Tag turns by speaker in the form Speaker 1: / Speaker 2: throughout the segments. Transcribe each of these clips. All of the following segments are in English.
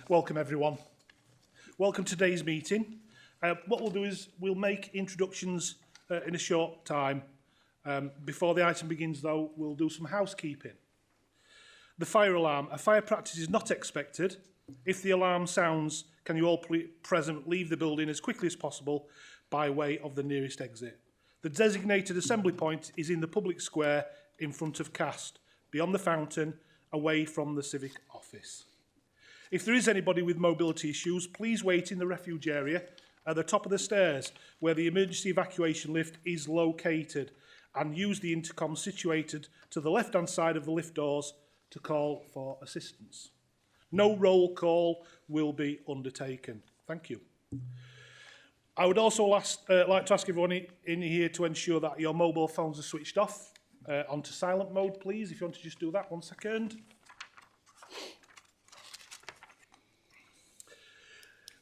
Speaker 1: Welcome everyone. Welcome to today's meeting. What we'll do is we'll make introductions in a short time. Before the item begins though, we'll do some housekeeping. The fire alarm. A fire practice is not expected. If the alarm sounds, can you all present leave the building as quickly as possible by way of the nearest exit. The designated assembly point is in the public square in front of Cast, beyond the fountain, away from the civic office. If there is anybody with mobility issues, please wait in the refuge area at the top of the stairs where the emergency evacuation lift is located, and use the intercom situated to the left-hand side of the lift doors to call for assistance. No roll call will be undertaken. Thank you. I would also like to ask everyone in here to ensure that your mobile phones are switched off onto silent mode, please. If you want to just do that, 1 second.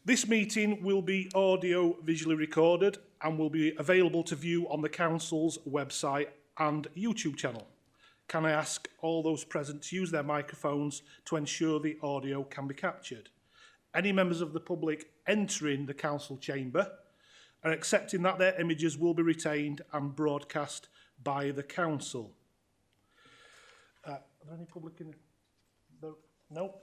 Speaker 1: This meeting will be audio-visually recorded and will be available to view on the Council's website and YouTube channel. Can I ask all those present to use their microphones to ensure the audio can be captured? Any members of the public entering the Council chamber are accepting that their images will be retained and broadcast by the Council. Are there any public in the... No?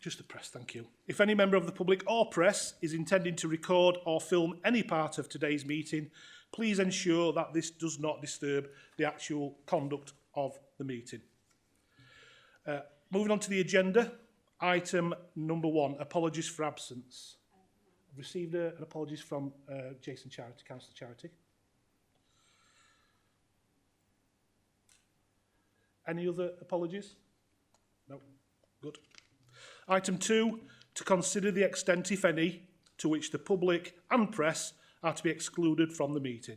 Speaker 1: Just the press, thank you. If any member of the public or press is intending to record or film any part of today's meeting, please ensure that this does not disturb the actual conduct of the meeting. Moving on to the agenda, item number 1, apologies for absence. I've received an apologies from Jason Charity, Councillor Charity. Any other apologies? No. Good. Item 2, to consider the extent, if any, to which the public and press are to be excluded from the meeting.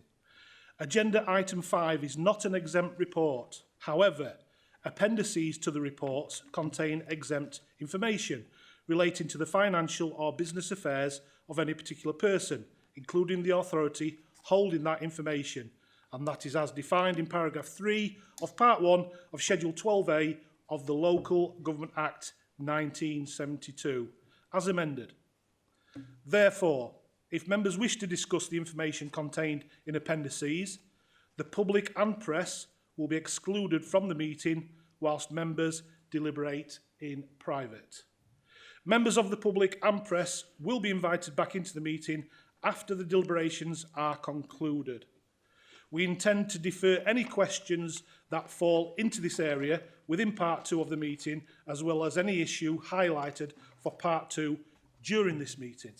Speaker 1: Agenda item 5 is not an exempt report. However, appendices to the reports contain exempt information relating to the financial or business affairs of any particular person, including the authority holding that information, and that is as defined in paragraph 3 of part 1 of Schedule 12A of the Local Government Act 1972, as amended. Therefore, if members wish to discuss the information contained in appendices, the public and press will be excluded from the meeting whilst members deliberate in private. Members of the public and press will be invited back into the meeting after the deliberations are concluded. We intend to defer any questions that fall into this area within part 2 of the meeting, as well as any issue highlighted for part 2 during this meeting.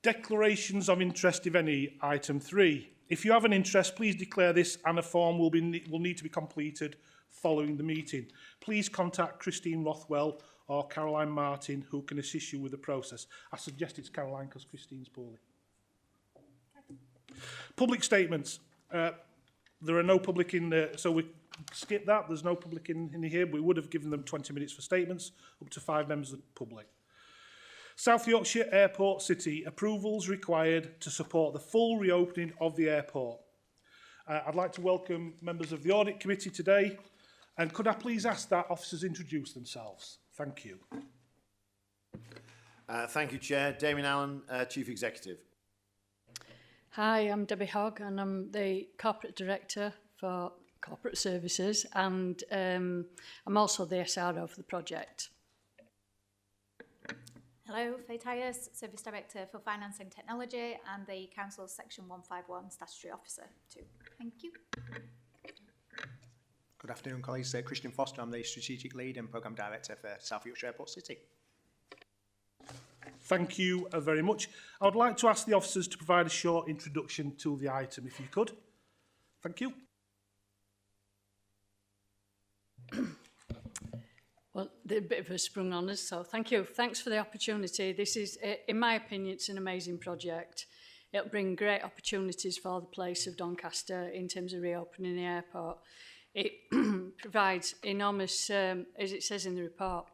Speaker 1: Declarations of interest, if any, item 3. If you have an interest, please declare this and a form will need to be completed following the meeting. Please contact Christine Rothwell or Caroline Martin, who can assist you with the process. I suggest it's Caroline because Christine's poorly. Public statements. There are no public in there, so we skip that. There's no public in here. We would have given them 20 minutes for statements, up to 5 members of the public. South Yorkshire Airport City, approvals required to support the full reopening of the airport. I'd like to welcome members of the Audit Committee today, and could I please ask that officers introduce themselves? Thank you.
Speaker 2: Thank you, Chair. Damien Allen, Chief Executive.
Speaker 3: Hi, I'm Debbie Hogg and I'm the Corporate Director for Corporate Services, and I'm also the SRO for the project.
Speaker 4: Hello, Faye Tyers, Service Director for Finance and Technology and the Council's Section 151 Statutory Officer too. Thank you.
Speaker 5: Good afternoon, colleagues. Christian Foster, I'm the Strategic Lead and Programme Director for South Yorkshire Airport City.
Speaker 1: Thank you very much. I would like to ask the officers to provide a short introduction to the item, if you could. Thank you.
Speaker 3: Well, they're a bit of a sprung on us, so thank you. Thanks for the opportunity. This is, in my opinion, it's an amazing project. It'll bring great opportunities for the place of Doncaster in terms of reopening the airport. It provides enormous, as it says in the report,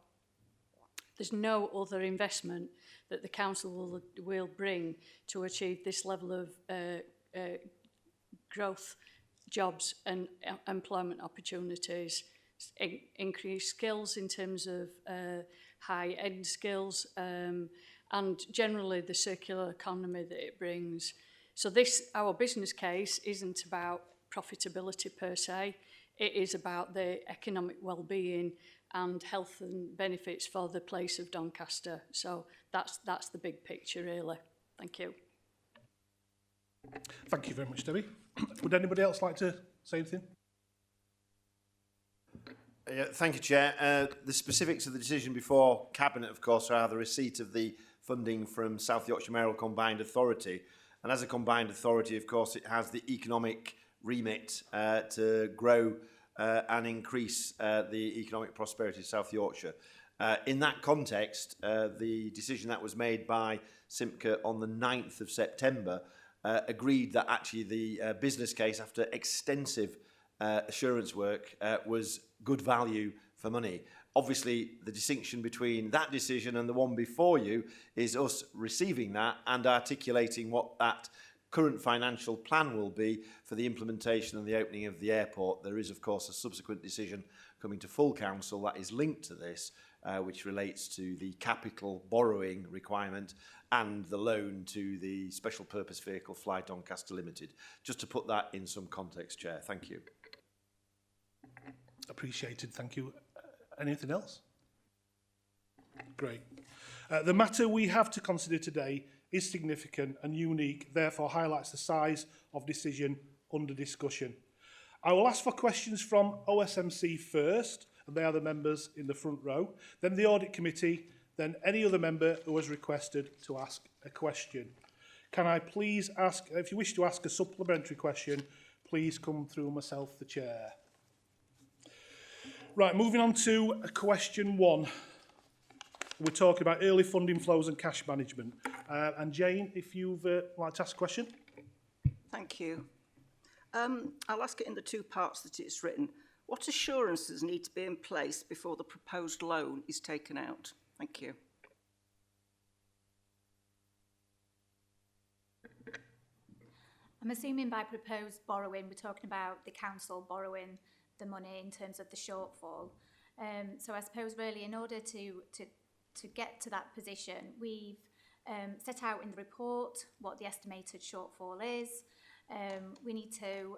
Speaker 3: there's no other investment that the council will bring to achieve this level of growth, jobs and employment opportunities. increased skills in terms of high-end skills, and generally the circular economy that it brings. So this, our business case, isn't about profitability per se. It is about the economic well-being and health and benefits for the place of Doncaster. So that's the big picture, really. Thank you.
Speaker 1: Thank you very much, Debbie. Would anybody else like to say anything?
Speaker 2: Thank you, Chair. The specifics of the decision before Cabinet, of course, are the receipt of the funding from South Yorkshire Mayoral Combined Authority. And as a combined authority, of course, it has the economic remit to grow and increase the economic prosperity of South Yorkshire. In that context, the decision that was made by Simca on the 9th of September agreed that actually the business case, after extensive assurance work, was good value for money. Obviously, the distinction between that decision and the one before you is us receiving that and articulating what that current financial plan will be for the implementation and the opening of the airport. There is, of course, a subsequent decision coming to full council that is linked to this, which relates to the capital borrowing requirement and the loan to the special purpose vehicle Fly Doncaster Limited. Just to put that in some context, Chair. Thank you.
Speaker 1: Appreciated, thank you. Anything else? Great. The matter we have to consider today is significant and unique, therefore highlights the size of decision under discussion. I will ask for questions from OSMC first, and they are the members in the front row, then the Audit Committee, then any other member who has requested to ask a question. Can I please ask, if you wish to ask a supplementary question, please come through myself, the Chair. Right, moving on to question 1. We're talking about early funding flows and cash management. And Jane, if you'd like to ask a question.
Speaker 6: Thank you. I'll ask it in the two parts that it's written. What assurances need to be in place before the proposed loan is taken out? Thank you.
Speaker 4: I'm assuming by proposed borrowing, we're talking about the council borrowing the money in terms of the shortfall. So I suppose really in order to get to that position, we've set out in the report what the estimated shortfall is. We need to,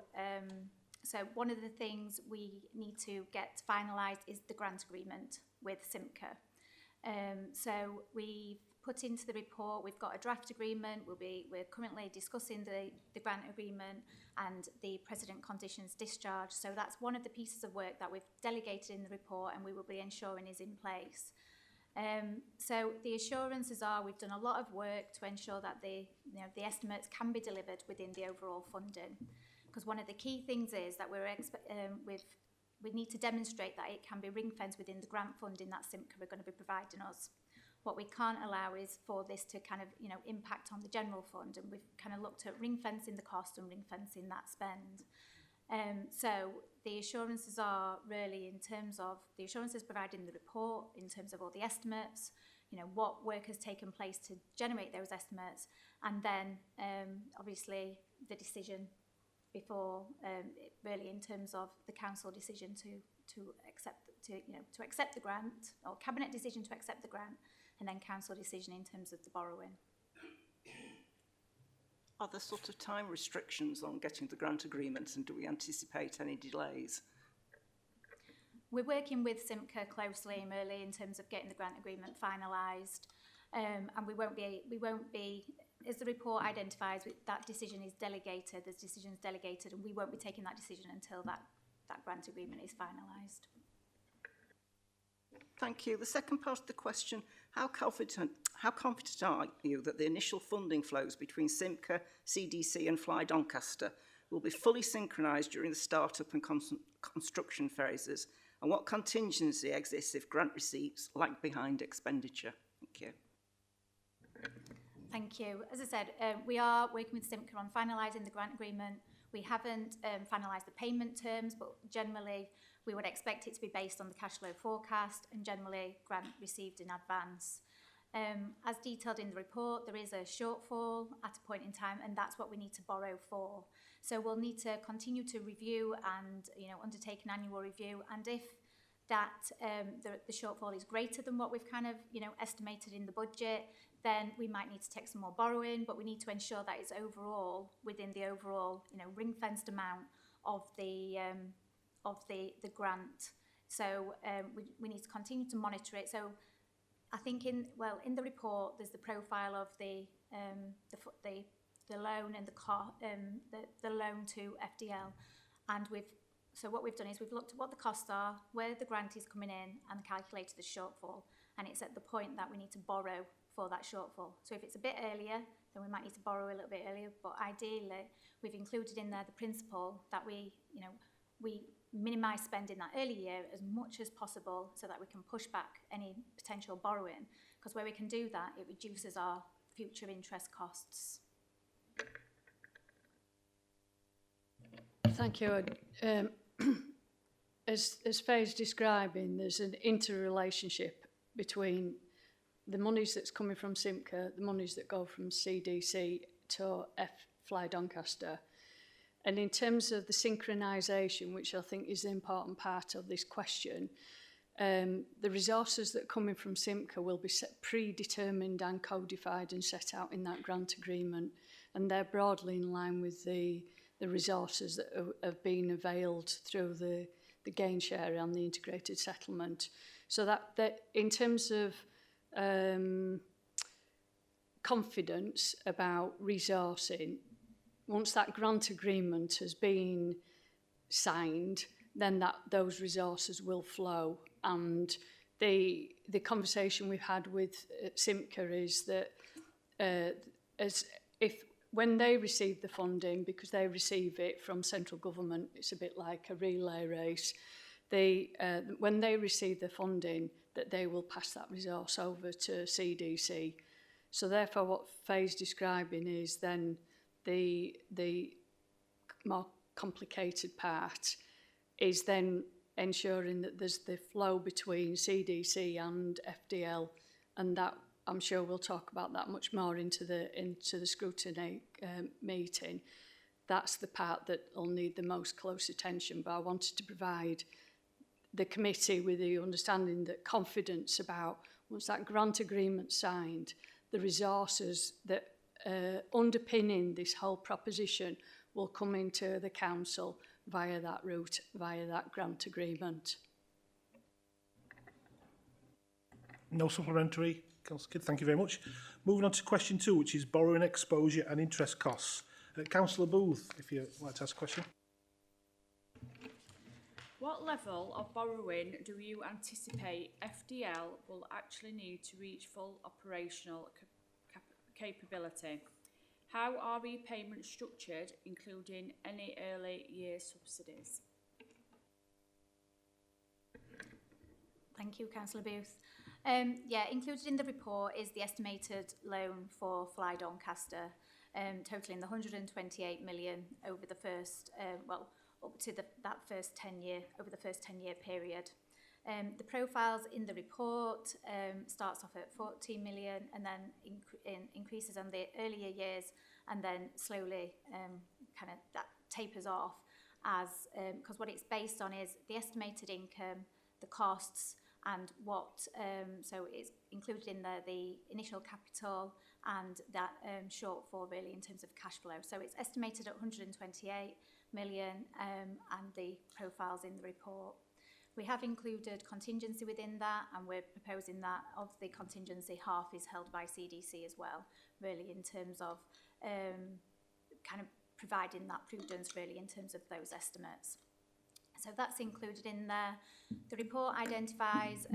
Speaker 4: so one of the things we need to get finalised is the grant agreement with Simca. So we've put into the report, we've got a draft agreement, we're currently discussing the grant agreement and the precedent conditions discharge. So that's one of the pieces of work that we've delegated in the report and we will be ensuring is in place. So the assurances are we've done a lot of work to ensure that the estimates can be delivered within the overall funding. Because one of the key things is that we need to demonstrate that it can be ring-fenced within the grant funding that Simca are going to be providing us. What we can't allow is for this to kind of, impact on the general fund, and we've kind of looked at ring-fencing the cost and ring-fencing that spend. So the assurances are really in terms of the assurances provided in the report, in terms of all the estimates, what work has taken place to generate those estimates, and then obviously the decision before, really in terms of the council decision to accept the grant, or cabinet decision to accept the grant, and then council decision in terms of the borrowing.
Speaker 6: Are there sort of time restrictions on getting the grant agreements, and do we anticipate any delays?
Speaker 4: We're working with Simca closely, Merle, in terms of getting the grant agreement finalised, and we won't be, as the report identifies, that decision is delegated, the decision is delegated, and we won't be taking that decision until that grant agreement is finalised.
Speaker 6: Thank you. The second part of the question, how confident are you that the initial funding flows between Simca, CDC and Fly Doncaster will be fully synchronised during the start-up and construction phases? And what contingency exists if grant receipts lag behind expenditure? Thank you.
Speaker 4: Thank you. As I said, we are working with Simca on finalising the grant agreement. We haven't finalised the payment terms, but generally we would expect it to be based on the cash flow forecast and generally grant received in advance. As detailed in the report, there is a shortfall at a point in time, and that's what we need to borrow for. So we'll need to continue to review and undertake an annual review, and if that the shortfall is greater than what we've kind of, you know, estimated in the budget, then we might need to take some more borrowing, but we need to ensure that it's overall within the overall, you know, ring-fenced amount of the grant. So we need to continue to monitor it. So I think in the report there's the profile of the loan and the loan to FDL, and what we've done is we've looked at what the costs are, where the grant is coming in, and calculated the shortfall. And it's at the point that we need to borrow for that shortfall. So if it's a bit earlier, then we might need to borrow a little bit earlier. But ideally, we've included in there the principle that we minimise spending that early year as much as possible, so that we can push back any potential borrowing. Because where we can do that, it reduces our future interest costs.
Speaker 3: Thank you. As Faye's describing, there's an interrelationship between the monies that's coming from Simca, the monies that go from CDC to Fly Doncaster. And in terms of the synchronisation, which I think is the important part of this question, the resources that are coming from Simca will be predetermined and codified and set out in that grant agreement. And they're broadly in line with the resources that have been availed through the gain share and the integrated settlement. So that in terms of confidence about resourcing, once that grant agreement has been signed, then those resources will flow. And the conversation we've had with Simca is that when they receive the funding, because they receive it from central government, it's a bit like a relay race. When they receive the funding, that they will pass that resource over to CDC. So therefore, what Faye's describing is then the more complicated part is then ensuring that there's the flow between CDC and FDL, and that I'm sure we'll talk about that much more into the scrutiny meeting. That's the part that will need the most close attention, but I wanted to provide the committee with the understanding that confidence about, once that grant agreement signed, the resources that underpinning this whole proposition will come into the council via that route, via that grant agreement.
Speaker 1: No supplementary, Councillor Kidd, thank you very much. Moving on to question 2, which is borrowing exposure and interest costs. Councillor Booth, if you'd like to ask a question.
Speaker 7: What level of borrowing do you anticipate FDL will actually need to reach full operational capability? How are repayments structured, including any early year subsidies?
Speaker 4: Thank you, Councillor Booth. Included in the report is the estimated loan for Fly Doncaster, totaling the 128 million over the first, up to that first 10-year, over the first 10-year period. The profiles in the report starts off at 14 million and then increases on the earlier years, and then slowly kind of that tapers off as, because what it's based on is the estimated income, the costs, and what, so it's included in there the initial capital and that shortfall really in terms of cash flow. So it's estimated at 128 million and the profiles in the report. We have included contingency within that, and we're proposing that of the contingency, half is held by CDC as well, really in terms of kind of providing that prudence really in terms of those estimates. So that's included in there. The report identifies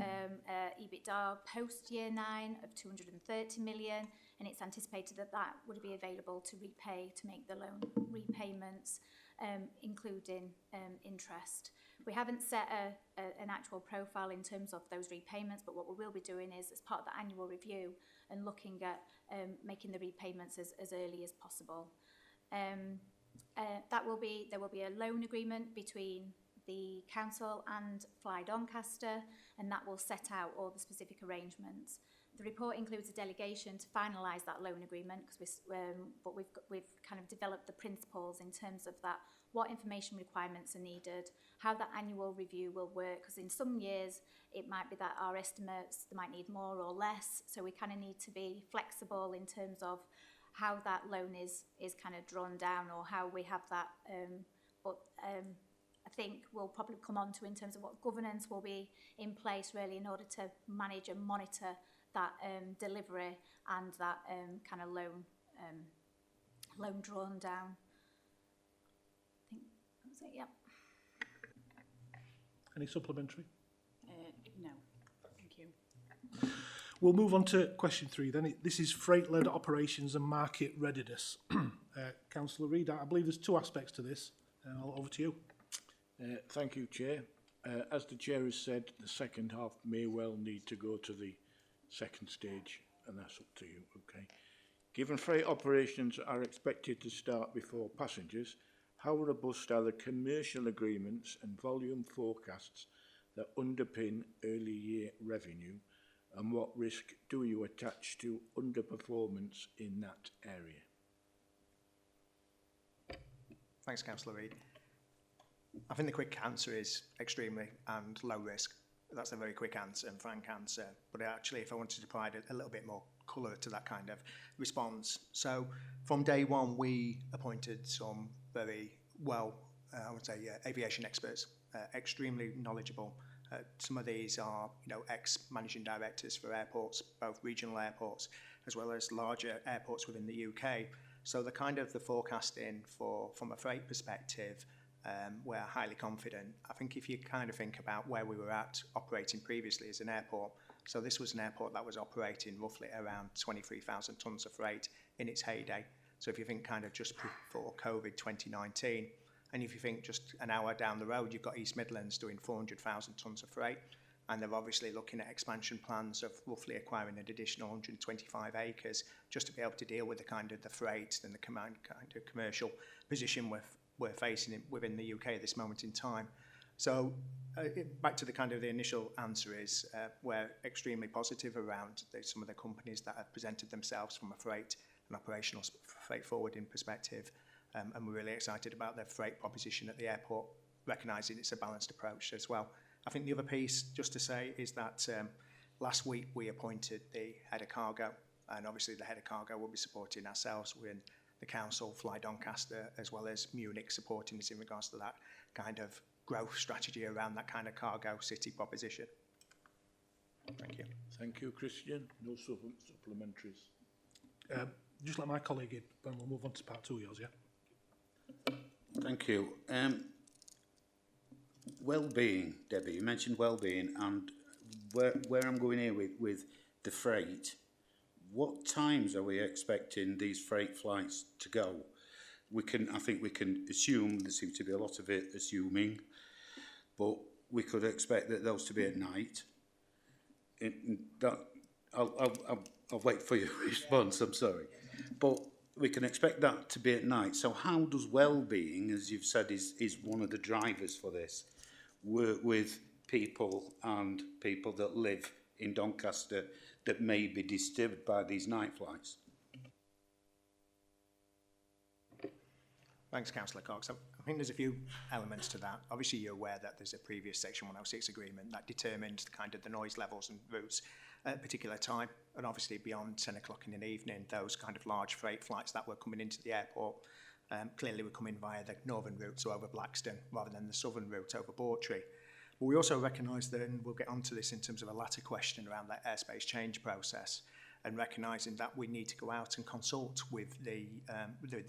Speaker 4: EBITDA post year 9 of 230 million, and it's anticipated that that would be available to repay, to make the loan repayments, including interest. We haven't set an actual profile in terms of those repayments, but what we will be doing is, as part of the annual review, and looking at making the repayments as early as possible. There will be a loan agreement between the council and Fly Doncaster, and that will set out all the specific arrangements. The report includes a delegation to finalise that loan agreement, because we've kind of developed the principles in terms of that, what information requirements are needed, how that annual review will work, because in some years it might be that our estimates, they might need more or less, so we kind of need to be flexible in terms of how that loan is kind of drawn down, or how we have that, I think we'll probably come on to in terms of what governance will be in place really in order to manage and monitor that delivery and that kind of loan drawn down. I think that's it, yep.
Speaker 1: Any supplementary?
Speaker 7: No, thank you.
Speaker 1: We'll move on to question 3 then. This is freight-led operations and market readiness. Councillor Reid, I believe there's 2 aspects to this. Over to you.
Speaker 8: Thank you, Chair. As the Chair has said, the second half may well need to go to the second stage, and that's up to you, okay? Given freight operations are expected to start before passengers, how robust are the commercial agreements and volume forecasts that underpin early year revenue, and what risk do you attach to underperformance in that area?
Speaker 5: Thanks, Councillor Reid. I think the quick answer is extremely and low risk. That's a very quick answer and frank answer. But actually, if I wanted to provide a little bit more colour to that kind of response. So from day one, we appointed some very well, I would say, aviation experts, extremely knowledgeable. Some of these are, ex-managing directors for airports, both regional airports, as well as larger airports within the UK. So the kind of the forecasting from a freight perspective, we're highly confident. I think if you kind of think about where we were at operating previously as an airport, so this was an airport that was operating roughly around 23,000 tonnes of freight in its heyday. So if you think kind of just before COVID 2019, and if you think just an hour down the road, you've got East Midlands doing 400,000 tonnes of freight, and they're obviously looking at expansion plans of roughly acquiring an additional 125 acres just to be able to deal with the kind of the freight and the kind of commercial position we're facing within the UK at this moment in time. So back to the kind of the initial answer is we're extremely positive around some of the companies that have presented themselves from a freight and operational freight forwarding perspective. And we're really excited about their freight proposition at the airport, recognising it's a balanced approach as well. I think the other piece, just to say, is that last week we appointed the head of cargo, and obviously the head of cargo will be supporting ourselves within the council, Fly Doncaster, as well as Munich supporting us in regards to that kind of growth strategy around that kind of cargo city proposition. Thank you.
Speaker 8: Thank you, Christian. No supplementaries.
Speaker 1: Just let my colleague in, then we'll move on to part 2 of yours, yeah?
Speaker 9: Thank you. Well-being, Debbie, you mentioned well-being, and where I'm going here with the freight, what times are we expecting these freight flights to go? I think we can assume, there seems to be a lot of it assuming, but we could expect that those to be at night. I'll wait for your response, I'm sorry. But we can expect that to be at night. So how does well-being, as you've said, is one of the drivers for this, work with people and people that live in Doncaster that may be disturbed by these night flights?
Speaker 5: Thanks, Councillor Cox. I think there's a few elements to that. Obviously, you're aware that there's a previous Section 106 agreement that determined kind of the noise levels and routes at a particular time. And obviously, beyond 10 o'clock in the evening, those kind of large freight flights that were coming into the airport clearly were coming via the northern route, so over Blackstone, rather than the southern route over Bawtry. But we also recognise that, and we'll get onto this in terms of a latter question around that airspace change process, and recognising that we need to go out and consult with the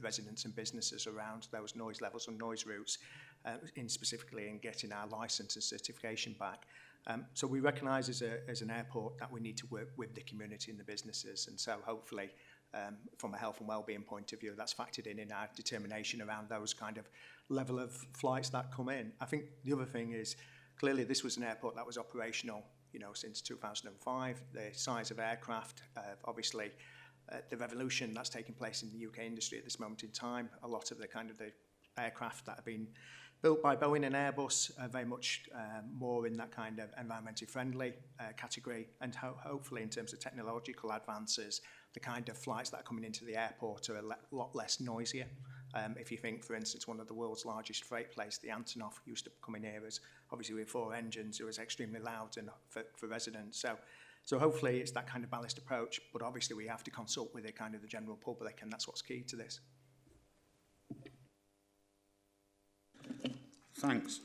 Speaker 5: residents and businesses around those noise levels and noise routes, specifically in getting our licence and certification back. So we recognise as an airport that we need to work with the community and the businesses, and so hopefully from a health and wellbeing point of view, that's factored in our determination around those kind of level of flights that come in. I think the other thing is, clearly this was an airport that was operational since 2005, the size of aircraft, obviously the revolution that's taking place in the UK industry at this moment in time, a lot of the kind of the aircraft that have been built by Boeing and Airbus are very much more in that kind of environmentally friendly category, and hopefully in terms of technological advances, the kind of flights that are coming into the airport are a lot less noisier If you think, for instance, one of the world's largest freight places, the Antonov, used to come in here as obviously with 4 engines, it was extremely loud and for residents. So hopefully it's that kind of balanced approach, but obviously we have to consult with the kind of the general public, and that's what's key to this.
Speaker 9: Thanks.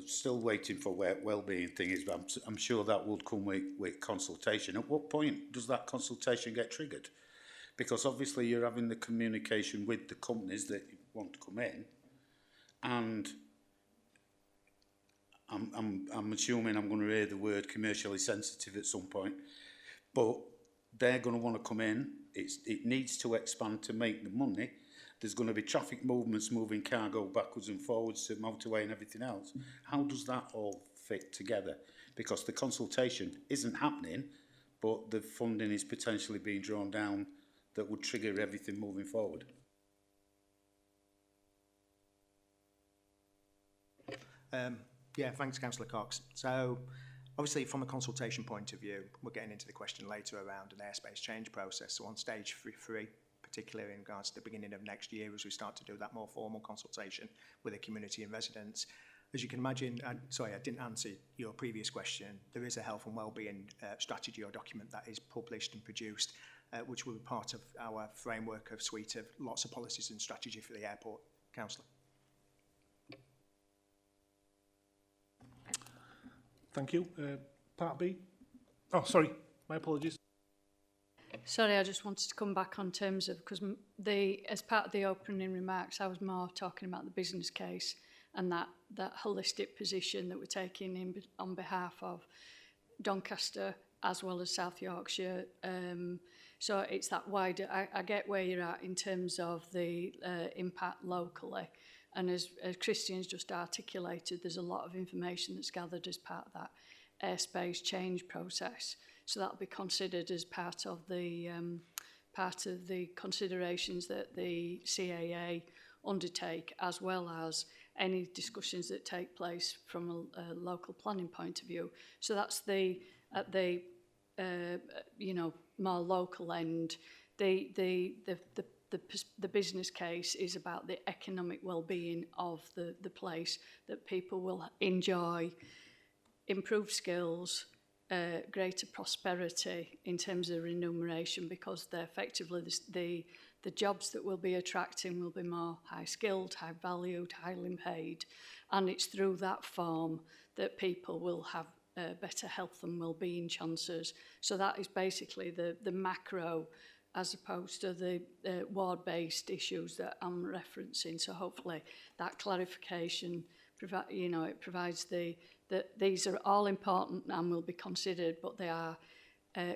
Speaker 9: Still waiting for where wellbeing thing is, but I'm sure that would come with consultation. At what point does that consultation get triggered? Because obviously you're having the communication with the companies that want to come in, and I'm assuming I'm going to hear the word commercially sensitive at some point, but they're going to want to come in. It needs to expand to make the money. There's going to be traffic movements moving cargo backwards and forwards to motorway and everything else. How does that all fit together? Because the consultation isn't happening, but the funding is potentially being drawn down that would trigger everything moving forward.
Speaker 5: Yeah, thanks, Councillor Cox. So, obviously, from a consultation point of view, we're getting into the question later around an airspace change process. So, on stage 3, particularly in regards to the beginning of next year, as we start to do that more formal consultation with the community and residents. As you can imagine, sorry, I didn't answer your previous question. There is a health and wellbeing strategy or document that is published and produced, which will be part of our framework of suite of lots of policies and strategy for the airport. Councillor.
Speaker 1: Thank you. Part B. Oh, sorry. My apologies.
Speaker 3: Sorry, I just wanted to come back on terms of, because as part of the opening remarks, I was more talking about the business case and that holistic position that we're taking on behalf of Doncaster as well as South Yorkshire. So it's that wider, I get where you're at in terms of the impact locally. And as Christian's just articulated, there's a lot of information that's gathered as part of that airspace change process. So that'll be considered as part of the considerations that the CAA undertake, as well as any discussions that take place from a local planning point of view. So that's at the more local end. The business case is about the economic well-being of the place, that people will enjoy improved skills, greater prosperity in terms of remuneration, because they're effectively the jobs that we'll be attracting will be more high skilled, high valued, highly paid, and it's through that form that people will have better health and well-being chances. So that is basically the macro, as opposed to the ward-based issues that I'm referencing. So hopefully that clarification, it provides that these are all important and will be considered, but they are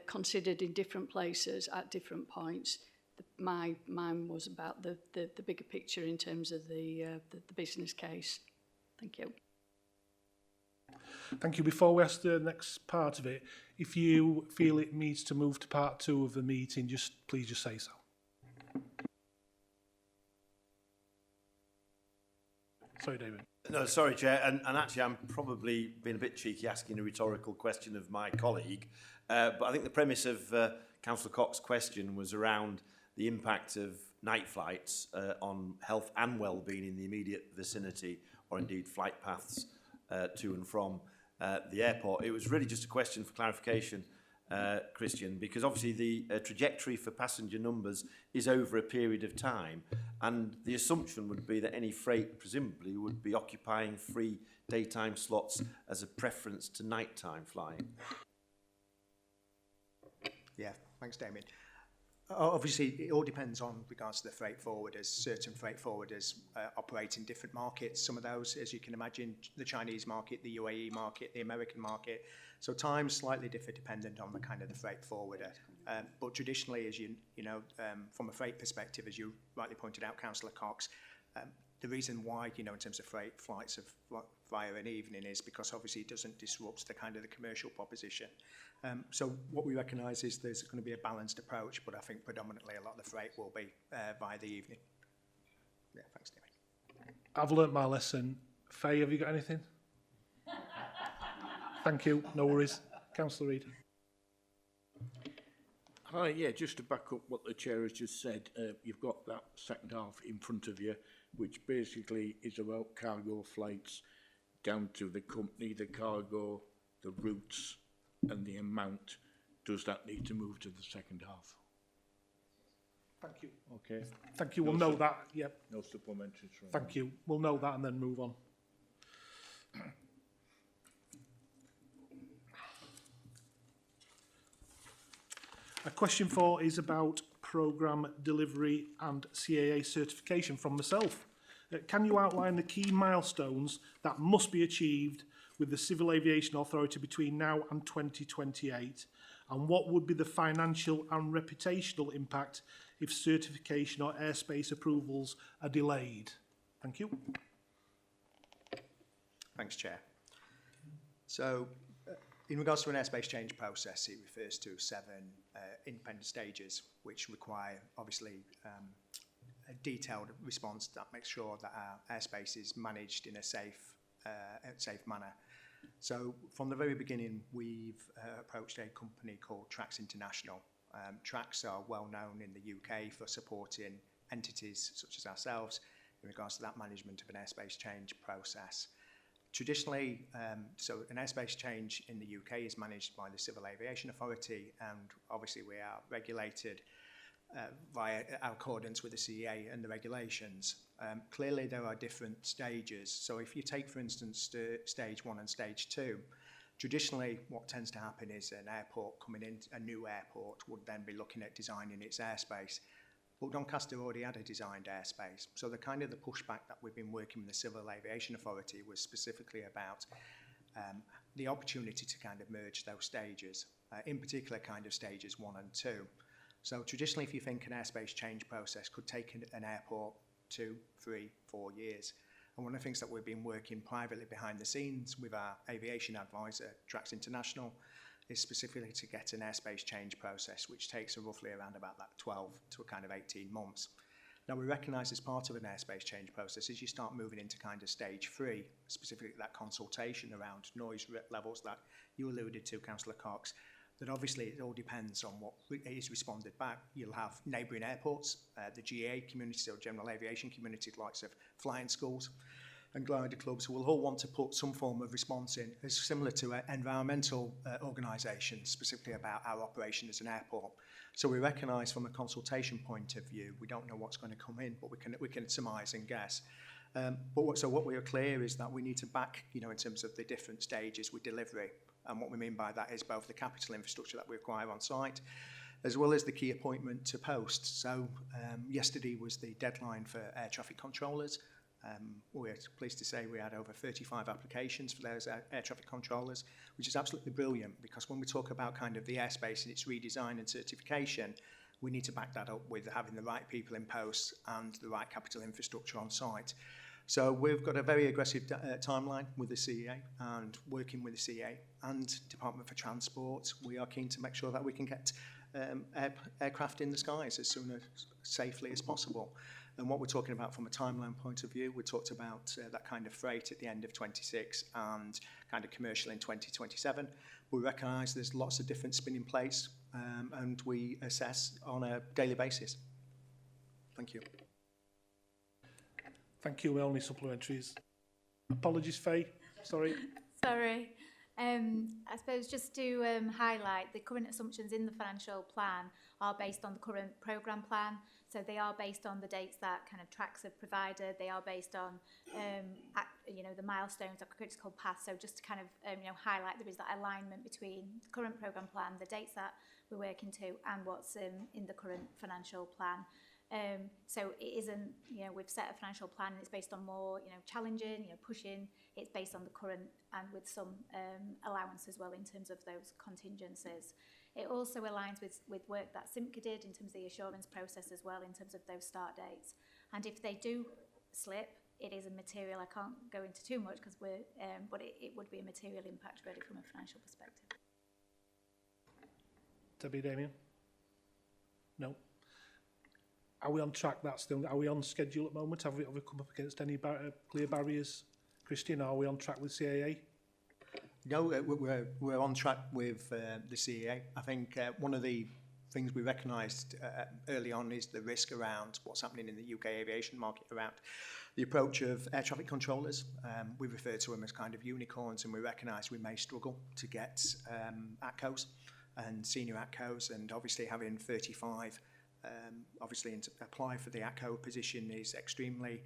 Speaker 3: considered in different places at different points. Mine was about the bigger picture in terms of the business case. Thank you.
Speaker 1: Thank you. Before we ask the next part of it, if you feel it needs to move to part 2 of the meeting, please just say so. Sorry, David.
Speaker 2: No, sorry, Chair. And actually, I'm probably being a bit cheeky asking a rhetorical question of my colleague. But I think the premise of Councillor Cox's question was around the impact of night flights on health and well-being in the immediate vicinity, or indeed flight paths to and from the airport. It was really just a question for clarification, Christian, because obviously the trajectory for passenger numbers is over a period of time, and the assumption would be that any freight presumably would be occupying free daytime slots as a preference to nighttime flying.
Speaker 5: Yeah, thanks, Damien. Obviously, it all depends on regards to the freight forwarders. Certain freight forwarders operate in different markets. Some of those, as you can imagine, the Chinese market, the UAE market, the American market. So times slightly differ dependent on the kind of the freight forwarder. But traditionally, as you know, from a freight perspective, as you rightly pointed out, Councillor Cox, the reason why, in terms of freight flights via an evening is because obviously it doesn't disrupt the kind of the commercial proposition. So what we recognise is there's going to be a balanced approach, but I think predominantly a lot of the freight will be by the evening. Yeah, thanks, David.
Speaker 1: I've learnt my lesson. Faye, have you got anything? Thank you. No worries. Councillor Reid.
Speaker 8: Hi, yeah, just to back up what the Chair has just said, you've got that second half in front of you, which basically is about cargo flights down to the company, the cargo, the routes and the amount. Does that need to move to the second half?
Speaker 1: Thank you.
Speaker 8: Okay.
Speaker 1: Thank you. We'll
Speaker 8: No
Speaker 1: know that. Yep.
Speaker 8: No supplementaries from
Speaker 1: Thank you. We'll know that and then move on. Question 4 is about programme delivery and CAA certification from myself. Can you outline the key milestones that must be achieved with the Civil Aviation Authority between now and 2028? And what would be the financial and reputational impact if certification or airspace approvals are delayed? Thank you.
Speaker 5: Thanks, Chair. So, in regards to an airspace change process, it refers to 7 independent stages, which require, obviously, a detailed response that makes sure that our airspace is managed in a safe manner. So, from the very beginning, we've approached a company called Trax International. Trax are well known in the UK for supporting entities such as ourselves in regards to that management of an airspace change process. Traditionally, so an airspace change in the UK is managed by the Civil Aviation Authority, and obviously we are regulated via our accordance with the CEA and the regulations. Clearly there are different stages. So if you take, for instance, stage 1 and stage 2, traditionally what tends to happen is an airport coming in, a new airport, would then be looking at designing its airspace. But Doncaster already had a designed airspace. So the kind of the pushback that we've been working with the Civil Aviation Authority was specifically about the opportunity to kind of merge those stages, in particular kind of stages 1 and 2. So traditionally, if you think an airspace change process could take an airport 2, 3, 4 years. And one of the things that we've been working privately behind the scenes with our aviation advisor, Trax International, is specifically to get an airspace change process, which takes roughly around about that 12 to a kind of 18 months. Now, we recognise as part of an airspace change process, as you start moving into kind of stage 3, specifically that consultation around noise levels that you alluded to, Councillor Cox, that obviously it all depends on what is responded back. You'll have neighbouring airports, the GA community, so general aviation community, likes of flying schools and glider clubs will all want to put some form of response in, as similar to environmental organisations, specifically about our operation as an airport. So we recognise from a consultation point of view, we don't know what's going to come in, but we can surmise and guess. So what we are clear is that we need to back, in terms of the different stages with delivery. And what we mean by that is both the capital infrastructure that we acquire on site, as well as the key appointment to post. So yesterday was the deadline for air traffic controllers. We're pleased to say we had over 35 applications for those air traffic controllers, which is absolutely brilliant, because when we talk about kind of the airspace and its redesign and certification, we need to back that up with having the right people in post and the right capital infrastructure on site. So we've got a very aggressive timeline with the CEA, and working with the CEA and Department for Transport, we are keen to make sure that we can get aircraft in the skies as soon as safely as possible. And what we're talking about from a timeline point of view, we talked about that kind of freight at the end of 26 and kind of commercial in 2027. We recognise there's lots of different spinning plates, and we assess on a daily basis. Thank you.
Speaker 1: Thank you. Only supplementaries. Apologies, Faye. Sorry.
Speaker 4: Sorry. I suppose just to highlight, the current assumptions in the financial plan are based on the current programme plan. So they are based on the dates that kind of Trax have provided. They are based on, the milestones of critical path. So just to kind of, highlight there is that alignment between the current programme plan, the dates that we're working to, and what's in the current financial plan. So it isn't, we've set a financial plan and it's based on more, challenging, pushing. It's based on the current and with some allowance as well in terms of those contingencies. It also aligns with work that Simca did in terms of the assurance process as well in terms of those start dates. And if they do slip, it is a material, I can't go into too much because but it would be a material impact really from a financial perspective.
Speaker 1: Debbie, Damien? No. Are we on track? Are we on schedule at the moment? Have we come up against any clear barriers? Christian, are we on track with CAA?
Speaker 5: No, we're on track with the CEA. I think one of the things we recognised early on is the risk around what's happening in the UK aviation market around the approach of air traffic controllers. We refer to them as kind of unicorns, and we recognise we may struggle to get ATCOs and senior ATCOs, and obviously having 35 obviously to apply for the ATCO position is extremely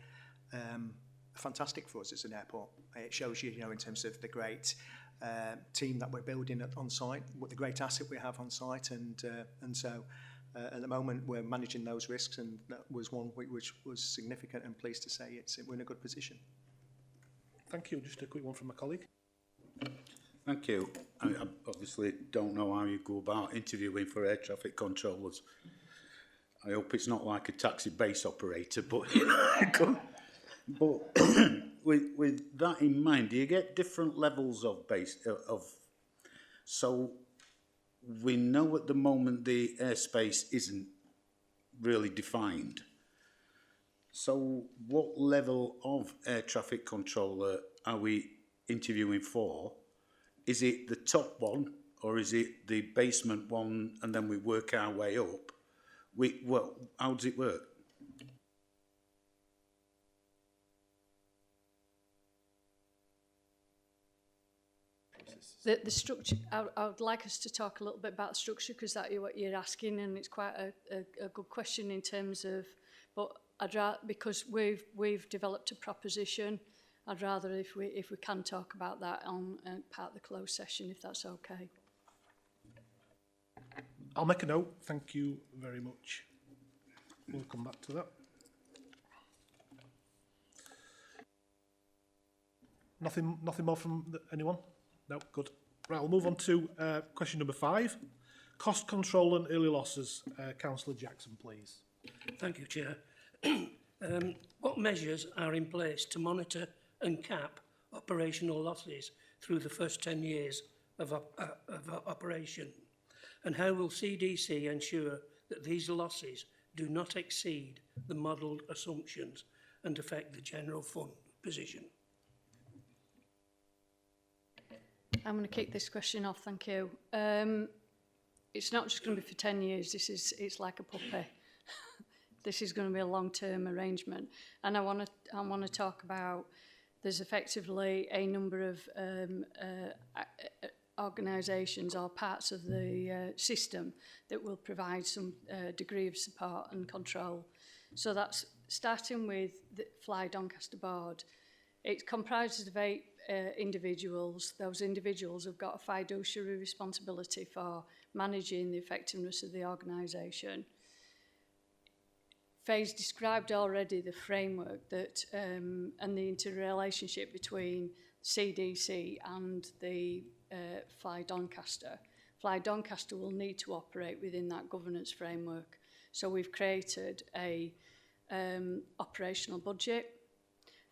Speaker 5: fantastic for us as an airport. It shows you, in terms of the great team that we're building on site, what the great asset we have on site, and so at the moment we're managing those risks, and that was one which was significant, and pleased to say we're in a good position.
Speaker 1: Thank you. Just a quick one from my colleague.
Speaker 9: Thank you. I obviously don't know how you go about interviewing for air traffic controllers. I hope it's not like a taxi base operator, but but with that in mind, do you get different levels of base of? So we know at the moment the airspace isn't really defined. So what level of air traffic controller are we interviewing for? Is it the top one, or is it the basement one, and then we work our way up? Well, how does it work?
Speaker 3: The structure, I would like us to talk a little bit about the structure, because that's what you're asking, and it's quite a good question in terms of, but I'd rather, because we've developed a proposition, I'd rather if we can talk about that on part of the closed session, if that's okay.
Speaker 1: I'll make a note. Thank you very much. We'll come back to that. Nothing more from anyone? No, good. Right, we'll move on to question number 5. Cost control and early losses. Councillor Jackson, please.
Speaker 10: Thank you, Chair. What measures are in place to monitor and cap operational losses through the first 10 years of operation? And how will CDC ensure that these losses do not exceed the modelled assumptions and affect the general fund position?
Speaker 3: I'm going to kick this question off, thank you. It's not just going to be for 10 years, it's like a puppy. This is going to be a long-term arrangement. And I want to talk about, there's effectively a number of organisations or parts of the system that will provide some degree of support and control. So that's starting with the Fly Doncaster Board. It comprises of 8 individuals. Those individuals have got a fiduciary responsibility for managing the effectiveness of the organisation. Faye's described already the framework that and the interrelationship between CDC and the Fly Doncaster. Fly Doncaster will need to operate within that governance framework. So we've created a operational budget.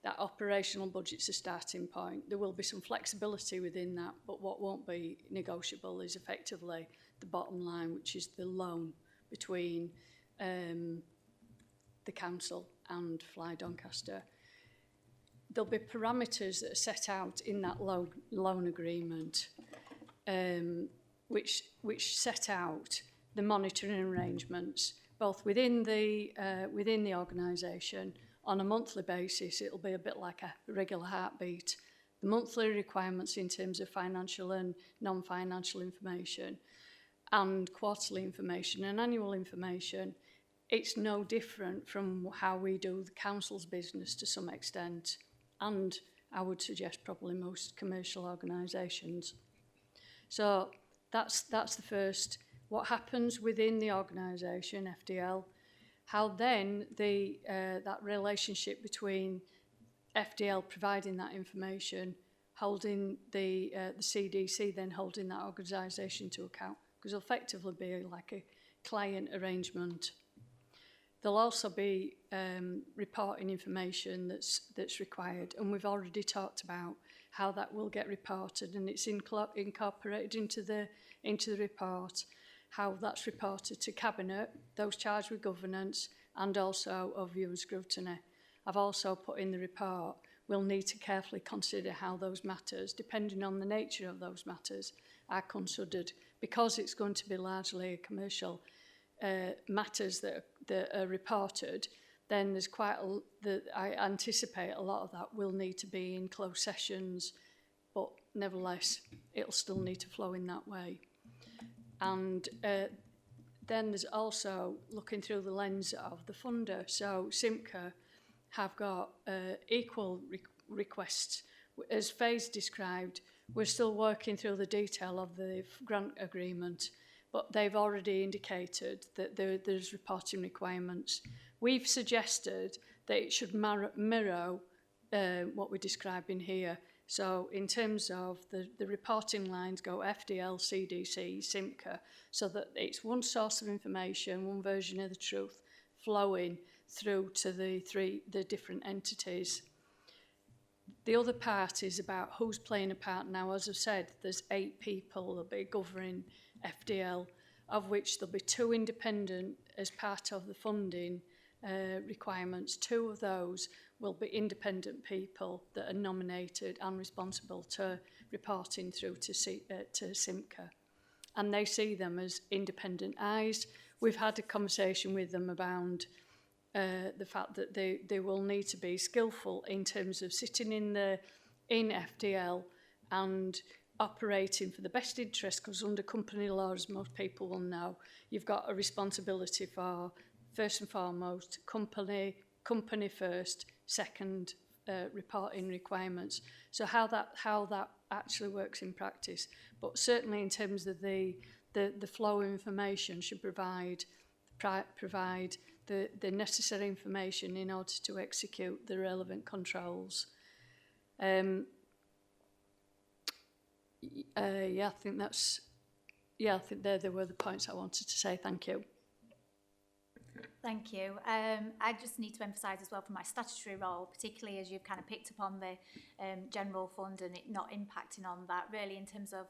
Speaker 3: That operational budget's a starting point. There will be some flexibility within that, but what won't be negotiable is effectively the bottom line, which is the loan between the council and Fly Doncaster. There'll be parameters that are set out in that loan agreement, which set out the monitoring arrangements, both within the organisation. On a monthly basis, it'll be a bit like a regular heartbeat. The monthly requirements in terms of financial and non-financial information, and quarterly information and annual information, it's no different from how we do the council's business to some extent, and I would suggest probably most commercial organisations. So that's the first. What happens within the organisation, FDL, how then that relationship between FDL providing that information, holding the CDC, then holding that organisation to account, because it'll effectively be like a client arrangement. There'll also be reporting information that's required, and we've already talked about how that will get reported, and it's incorporated into the report, how that's reported to Cabinet, those charged with governance, and also of view and scrutiny. I've also put in the report, we'll need to carefully consider how those matters, depending on the nature of those matters, are considered, because it's going to be largely a commercial matters that are reported, then there's I anticipate a lot of that will need to be in closed sessions, but nevertheless, it'll still need to flow in that way. And then there's also looking through the lens of the funder. So SIMCA have got equal requests. As Faye's described, we're still working through the detail of the grant agreement, but they've already indicated that there's reporting requirements. We've suggested that it should mirror what we're describing here. So in terms of the reporting lines go FDL, CDC, SIMCA, so that it's one source of information, one version of the truth flowing through to the different entities. The other part is about who's playing a part now. As I've said, there's 8 people that'll be governing FDL, of which there'll be 2 independent as part of the funding requirements. 2 of those will be independent people that are nominated and responsible to reporting through to SIMCA. And they see them as independent eyes. We've had a conversation with them about the fact that they will need to be skillful in terms of sitting in FDL and operating for the best interest, because under company law, as most people will know, you've got a responsibility for, first and foremost, company first, second reporting requirements. So how that actually works in practice, but certainly in terms of the flow of information should provide the necessary information in order to execute the relevant controls. I think they were the points I wanted to say. Thank you.
Speaker 4: Thank you. I just need to emphasise as well for my statutory role, particularly as you've kind of picked up on the general fund and it not impacting on that, really in terms of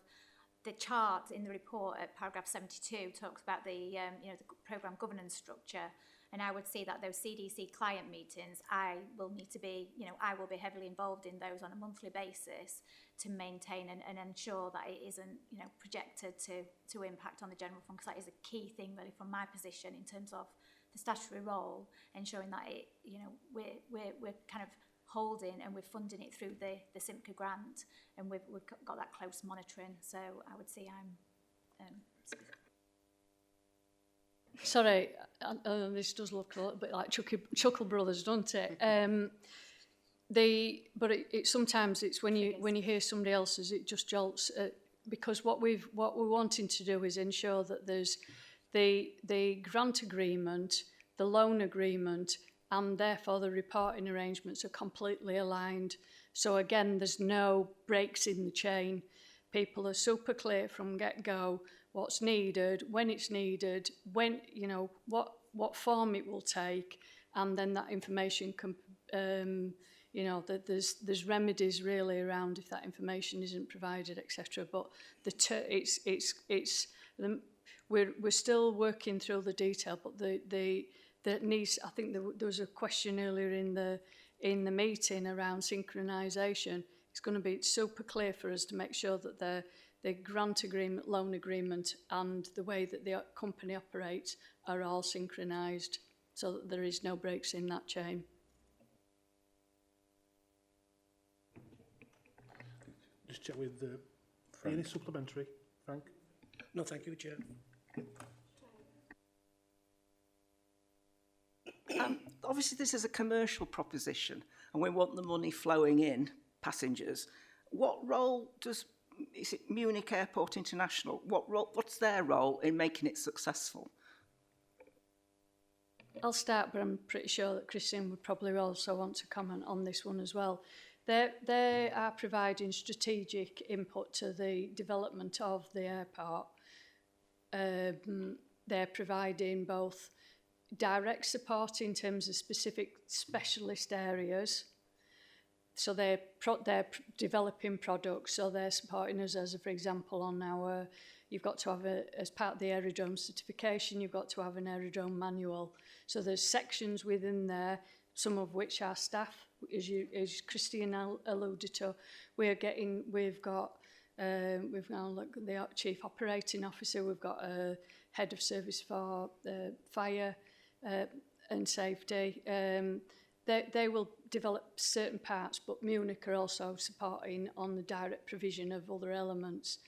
Speaker 4: the chart in the report at paragraph 72 talks about the the programme governance structure, and I would see that those CDC client meetings, I will be heavily involved in those on a monthly basis to maintain and ensure that it isn't projected to impact on the general fund, because that is a key thing really from my position in terms of the statutory role, ensuring that it we're kind of holding and we're funding it through the SIMCA grant, and we've got that close monitoring. So I would say I'm
Speaker 3: sorry, this does look a little bit like Chuckle Brothers, doesn't it? Sometimes it's when you hear somebody else's, it just jolts, because what we're wanting to do is ensure that there's the grant agreement, the loan agreement, and therefore the reporting arrangements are completely aligned. So again, there's no breaks in the chain. People are super clear from get-go what's needed, when it's needed, when what form it will take, and then that information can that there's remedies really around if that information isn't provided, etc. But we're still working through the detail, but that needs. I think there was a question earlier in the meeting around synchronisation. It's going to be super clear for us to make sure that the grant agreement, loan agreement, and the way that the company operates are all synchronised, so that there is no breaks in that chain.
Speaker 1: Just check with any supplementary, Frank?
Speaker 10: No, thank you, Chair.
Speaker 6: Obviously, this is a commercial proposition, and we want the money flowing in, passengers. What role is it Munich Airport International? What's their role in making it successful?
Speaker 3: I'll start, but I'm pretty sure that Christian would probably also want to comment on this one as well. They are providing strategic input to the development of the airport. They're providing both direct support in terms of specific specialist areas. So they're developing products, so they're supporting us as, for example, on our, you've got to have, as part of the aerodrome certification, you've got to have an aerodrome manual. So there's sections within there, some of which are staff, as Christian alluded to. We've got now the Chief Operating Officer, we've got head of service for fire and safety. They will develop certain parts, but Munich are also supporting on the direct provision of other elements.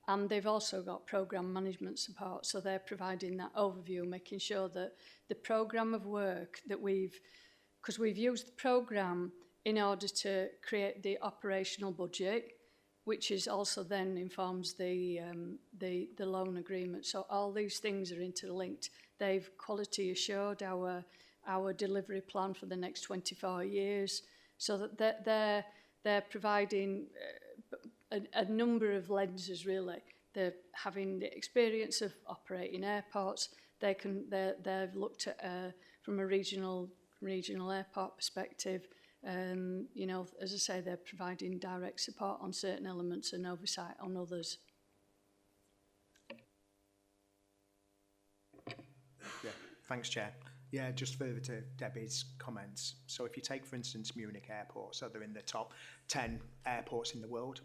Speaker 3: And they've also got programme management support, so they're providing that overview, making sure that the programme of work that because we've used the programme in order to create the operational budget, which is also then informs the loan agreement. So all these things are interlinked. They've quality assured our delivery plan for the next 24 years, so that they're providing a number of lenses really. They're having the experience of operating airports. They've looked at from a regional airport perspective. You know, as I say, they're providing direct support on certain elements and oversight on others.
Speaker 5: Yeah, thanks, Chair. Yeah, just further to Debbie's comments. So if you take, for instance, Munich Airport, so they're in the top 10 airports in the world.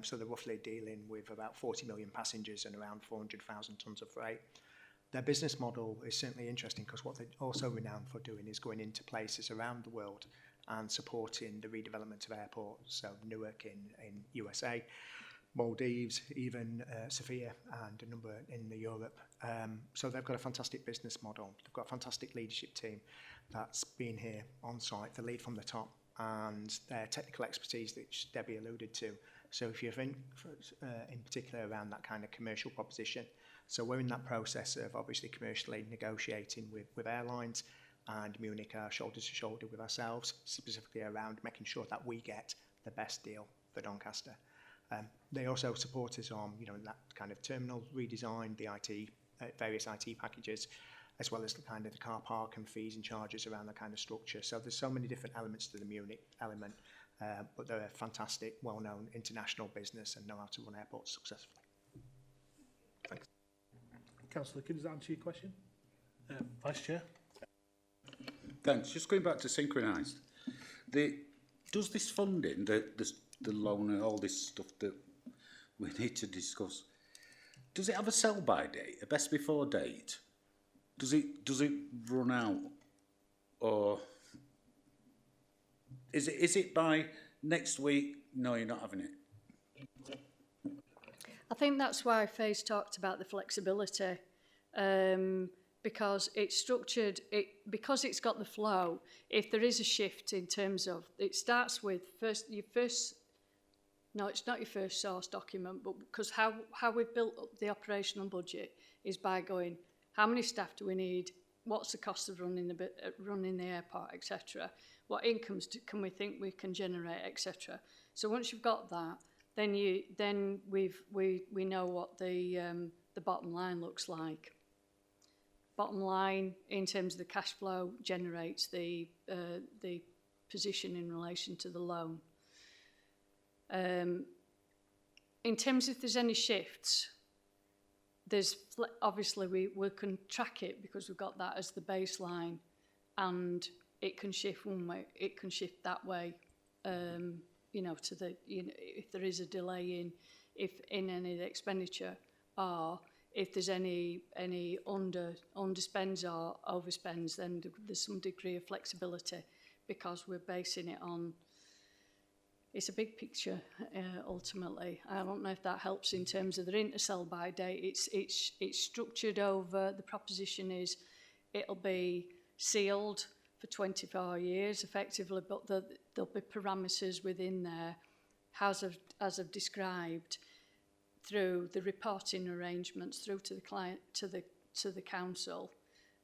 Speaker 5: So they're roughly dealing with about 40 million passengers and around 400,000 tonnes of freight. Their business model is certainly interesting because what they're also renowned for doing is going into places around the world and supporting the redevelopment of airports. So Newark in USA, Maldives, even Sofia, and a number in Europe. So they've got a fantastic business model. They've got a fantastic leadership team that's been here on site, the lead from the top, and their technical expertise, which Debbie alluded to. So if you're in particular around that kind of commercial proposition, so we're in that process of obviously commercially negotiating with airlines, and Munich are shoulder to shoulder with ourselves, specifically around making sure that we get the best deal for Doncaster. They also support us on, you know, that kind of terminal redesign, the IT, various IT packages, as well as the kind of the car park and fees and charges around the kind of structure. So there's so many different elements to the Munich element, but they're a fantastic, well-known international business and know how to run airports successfully. Thanks.
Speaker 1: Councillor, can you answer your question? Vice Chair?
Speaker 9: Thanks. Just going back to synchronised, does this funding, the loan and all this stuff that we need to discuss, does it have a sell-by date, a best before date? Does it run out, or is it by next week? No, you're not having it.
Speaker 3: I think that's why Faye's talked about the flexibility, because it's structured, because it's got the flow. If there is a shift in terms of, it starts with no, it's not your first source document, but because how we've built up the operational budget is by going, how many staff do we need? What's the cost of running the airport, etc. What incomes can we think we can generate, etc. So once you've got that, then we know what the bottom line looks like. Bottom line in terms of the cash flow generates the position in relation to the loan. In terms of if there's any shifts, there's obviously we can track it because we've got that as the baseline, and it can shift one way, it can shift that way. You know, to the, you know, if there is a delay in any of the expenditure, or if there's any underspends or overspends, then there's some degree of flexibility because we're basing it on. It's a big picture, ultimately. I don't know if that helps in terms of the intersell by date. It's structured over, the proposition is it'll be sealed for 24 years effectively, but there'll be parameters within there, as I've described, through the reporting arrangements, through to the client, to the council,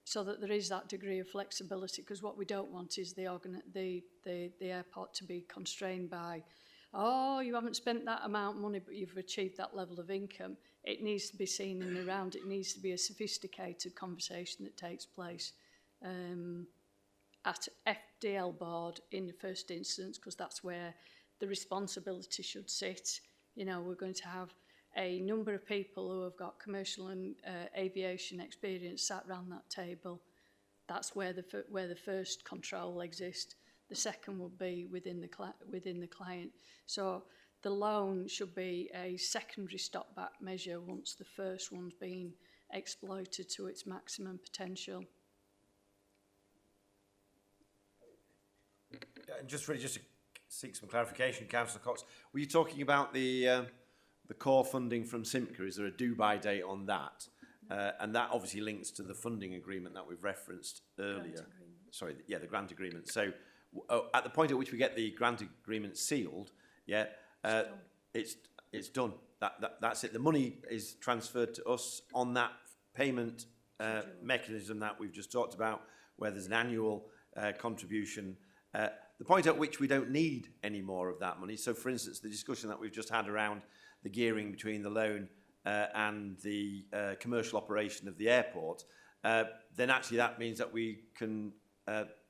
Speaker 3: so that there is that degree of flexibility, because what we don't want is the airport to be constrained by, oh, you haven't spent that amount of money but you've achieved that level of income. It needs to be seen in the round. It needs to be a sophisticated conversation that takes place at FDL board in the first instance, because that's where the responsibility should sit. You know, we're going to have a number of people who have got commercial and aviation experience sat around that table. That's where the first control exists. The second will be within the client. So the loan should be a secondary stopback measure once the first one's been exploited to its maximum potential.
Speaker 2: Just to seek some clarification, Councillor Cox, were you talking about the core funding from Simca? Is there a due-by date on that? And that obviously links to the funding agreement that we've referenced earlier. Sorry, yeah, the grant agreement. So at the point at which we get the grant agreement sealed, yeah, it's done. That's it. The money is transferred to us on that payment mechanism that we've just talked about, where there's an annual contribution. The point at which we don't need any more of that money. So, for instance, the discussion that we've just had around the gearing between the loan and the commercial operation of the airport, then actually that means that we can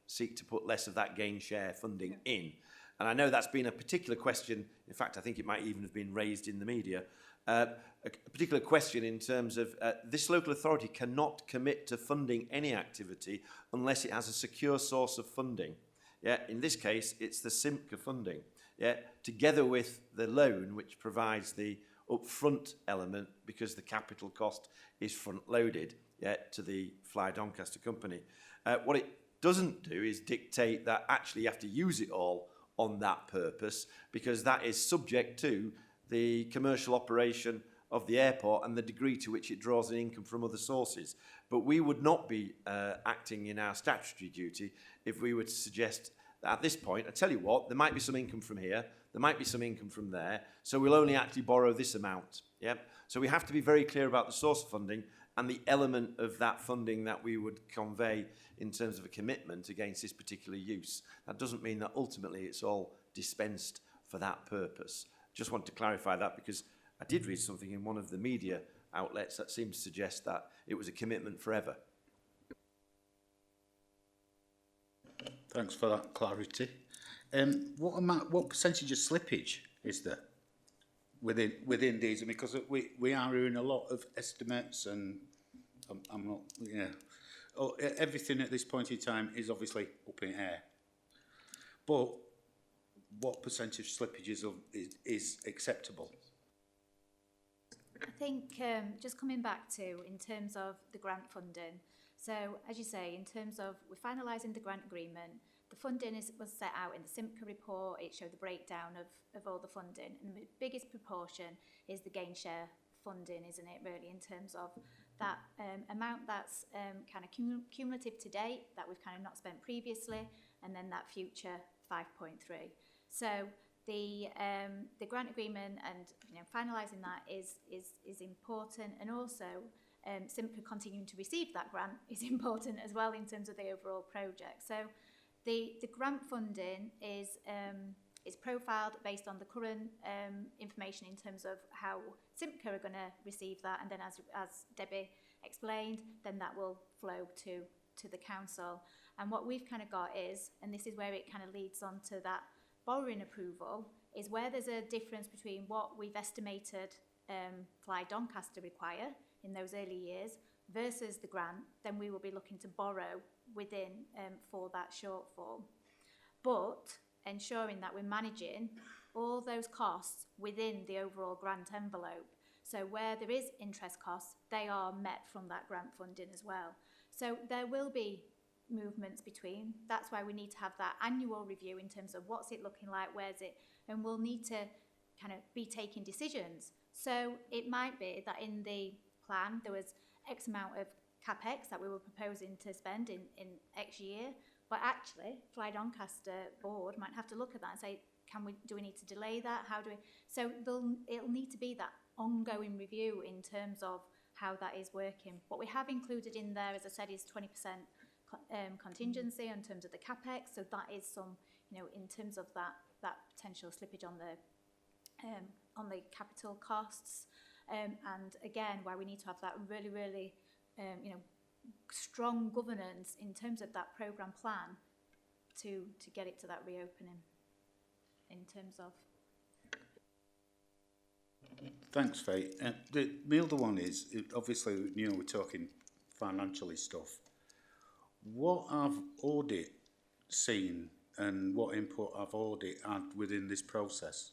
Speaker 2: seek to put less of that gain share funding in. And I know that's been a particular question. In fact, I think it might even have been raised in the media. A particular question in terms of this local authority cannot commit to funding any activity unless it has a secure source of funding. Yeah, in this case, it's the Simca funding, yeah, together with the loan, which provides the upfront element because the capital cost is front-loaded, yeah, to the Fly Doncaster company. What it doesn't do is dictate that actually you have to use it all on that purpose, because that is subject to the commercial operation of the airport and the degree to which it draws an income from other sources. But we would not be acting in our statutory duty if we were to suggest that at this point, I tell you what, there might be some income from here, there might be some income from there, so we'll only actually borrow this amount. Yeah? So we have to be very clear about the source of funding and the element of that funding that we would convey in terms of a commitment against this particular use. That doesn't mean that ultimately it's all dispensed for that purpose. Just want to clarify that, because I did read something in one of the media outlets that seemed to suggest that it was a commitment forever.
Speaker 9: Thanks for that clarity. What percentage of slippage is there within these? Because we are hearing a lot of estimates, and I'm not, yeah. Oh, everything at this point in time is obviously up in air. But what percentage slippage is acceptable?
Speaker 4: I think just coming back to, in terms of the grant funding, so as you say, in terms of we're finalising the grant agreement, the funding was set out in the Simca report. It showed the breakdown of all the funding, and the biggest proportion is the gain share funding, isn't it, really, in terms of that amount that's kind of cumulative to date that we've kind of not spent previously, and then that future 5.3. So the grant agreement and finalising that is important, and also simply continuing to receive that grant is important as well in terms of the overall project. So the grant funding is profiled based on the current information in terms of how Simca are going to receive that, and then as Debbie explained, then that will flow to the council. And what we've kind of got is, and this is where it kind of leads on to that borrowing approval, is where there's a difference between what we've estimated Fly Doncaster require in those early years versus the grant, then we will be looking to borrow within for that shortfall. But ensuring that we're managing all those costs within the overall grant envelope. So where there is interest costs, they are met from that grant funding as well. So there will be movements between. That's why we need to have that annual review in terms of what's it looking like, where's it, and we'll need to kind of be taking decisions. So it might be that in the plan there was X amount of capex that we were proposing to spend in X year, but actually Fly Doncaster board might have to look at that and say, do we need to delay that? How do we? So it'll need to be that ongoing review in terms of how that is working. What we have included in there, as I said, is 20% contingency in terms of the capex. So that is some, in terms of that potential slippage on the capital costs. And again, why we need to have that really, strong governance in terms of that programme plan to get it to that reopening in terms of.
Speaker 9: Thanks, Faye. The other one is, obviously, we're talking financially stuff. What have audit seen and what input have audit had within this process?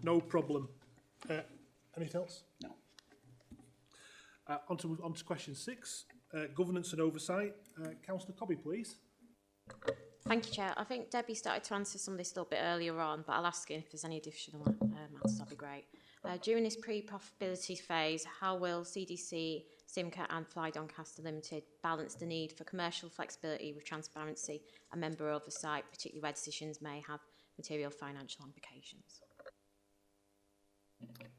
Speaker 1: No problem. Anything else?
Speaker 9: No.
Speaker 1: On to question 6, governance and oversight. Councillor Cobby, please.
Speaker 11: Thank you, Chair. I think Debbie started to answer some of this a little bit earlier on, but I'll ask if there's any additional answers, that'd be great. During this pre-profitability phase, how will CDC, Simca and Fly Doncaster Limited balance the need for commercial flexibility with transparency and member oversight, particularly where decisions may have material financial implications?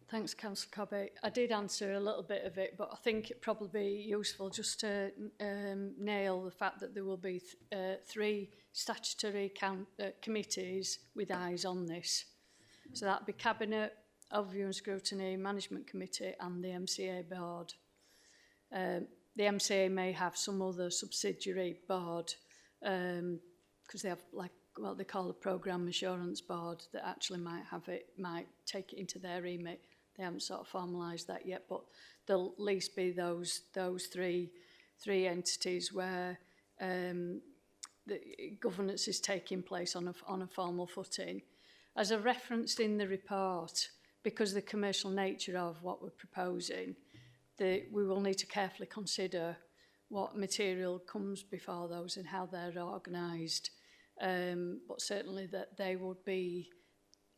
Speaker 3: Thanks, Councillor Cobby. I did answer a little bit of it, but I think it'd probably be useful just to nail the fact that there will be 3 statutory committees with eyes on this. So that'd be Cabinet, Overview and Scrutiny, Management Committee and the MCA Board. The MCA may have some other subsidiary board because they have like what they call a Programme Assurance Board that actually might take it into their remit. They haven't sort of formalised that yet, but there'll at least be those three entities where the governance is taking place on a formal footing. As I referenced in the report, because of the commercial nature of what we're proposing, we will need to carefully consider what material comes before those and how they're organised. But certainly that they would be,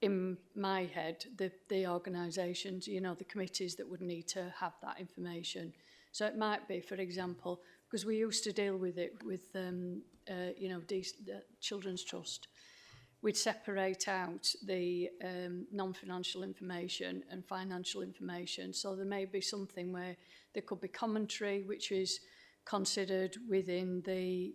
Speaker 3: in my head, the organisations, you know, the committees that would need to have that information. So it might be, for example, because we used to deal with it with, you know, the Children's Trust. We'd separate out the non-financial information and financial information. So there may be something where there could be commentary, which is considered within the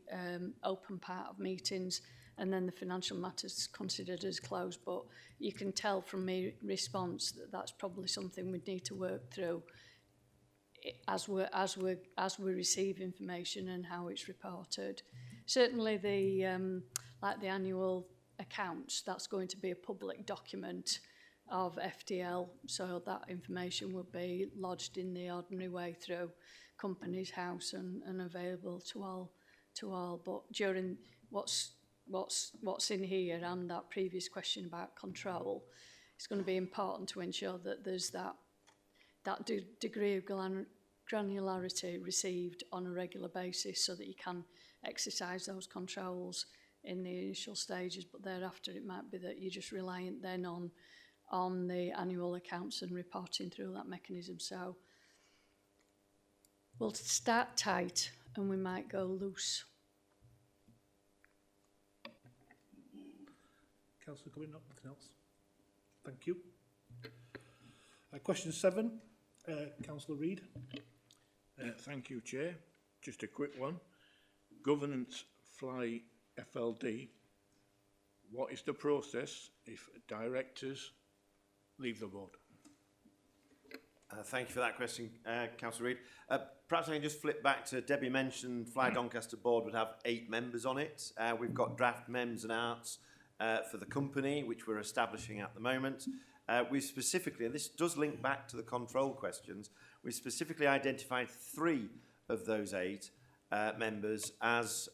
Speaker 3: open part of meetings, and then the financial matters considered as closed. But you can tell from my response that that's probably something we'd need to work through as we receive information and how it's reported. Certainly the like the annual accounts, that's going to be a public document of FDL, so that information will be lodged in the ordinary way through Companies House and available to all. But during what's in here and that previous question about control, it's going to be important to ensure that there's that degree of granularity received on a regular basis so that you can exercise those controls in the initial stages, but thereafter it might be that you're just reliant then on the annual accounts and reporting through that mechanism. So we'll start tight and we might go loose.
Speaker 1: Councillor Cumming, nothing else? Thank you. Question 7, Councillor Reid.
Speaker 8: Thank you, Chair. Just a quick one. Governance Fly FLD. What is the process if directors leave the board?
Speaker 2: Thank you for that question, Councillor Reid. Perhaps I can just flip back to Debbie mentioned Fly Doncaster board would have 8 members on it. We've got draft MEMS and arts for the company, which we're establishing at the moment. We've specifically, and this does link back to the control questions, we specifically identified 3 of those 8 members as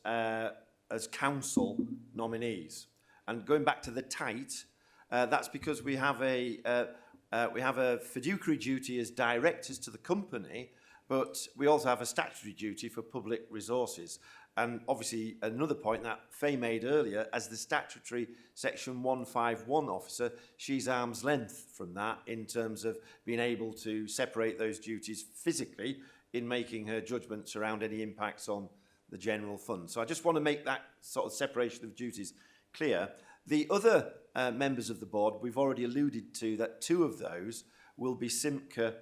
Speaker 2: council nominees. And going back to the tight, that's because we have a fiduciary duty as directors to the company, but we also have a statutory duty for public resources. And obviously, another point that Faye made earlier, as the statutory Section 151 officer, she's arm's length from that in terms of being able to separate those duties physically in making her judgments around any impacts on the general fund. So I just want to make that sort of separation of duties clear. The other members of the board, we've already alluded to that 2 of those will be Simca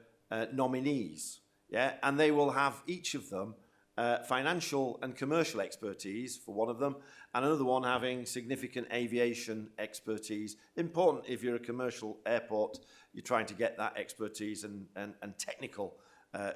Speaker 2: nominees, yeah, and they will have each of them financial and commercial expertise for one of them, and another one having significant aviation expertise. Important if you're a commercial airport, you're trying to get that expertise and technical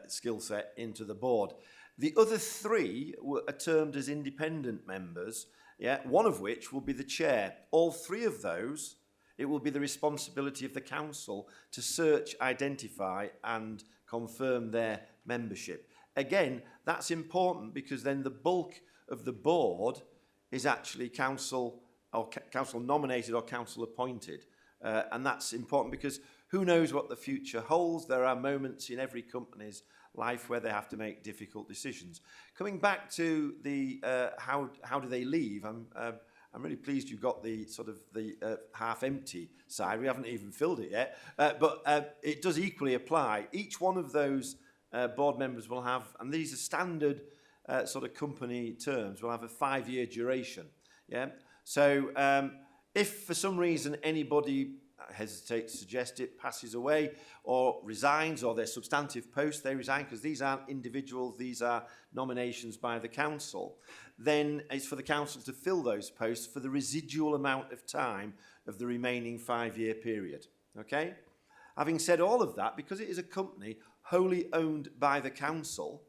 Speaker 2: skill set into the board. The other 3 are termed as independent members, yeah, one of which will be the chair. All 3 of those, it will be the responsibility of the council to search, identify and confirm their membership. Again, that's important because then the bulk of the board is actually council or council nominated or council appointed. And that's important because who knows what the future holds? There are moments in every company's life where they have to make difficult decisions. Coming back to the how do they leave? I'm really pleased you got the sort of the half empty side. We haven't even filled it yet, but it does equally apply. Each one of those board members will have, and these are standard sort of company terms, will have a 5-year duration. Yeah. So if for some reason anybody, I hesitate to suggest it, passes away or resigns, or their substantive post they resign, because these aren't individuals, these are nominations by the council, then it's for the council to fill those posts for the residual amount of time of the remaining 5-year period. Okay? Having said all of that, because it is a company wholly owned by the council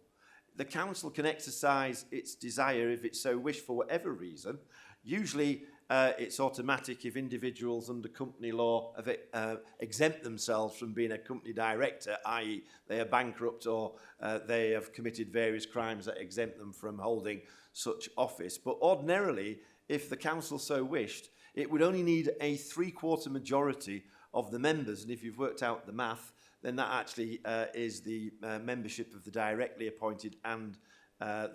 Speaker 2: can exercise its desire, if it so wished, for whatever reason. Usually it's automatic if individuals under company law have exempt themselves from being a company director, i.e. they are bankrupt or they have committed various crimes that exempt them from holding such office. But ordinarily, if the council so wished, it would only need a 3/4 majority of the members, and if you've worked out the math, then that actually is the membership of the directly appointed and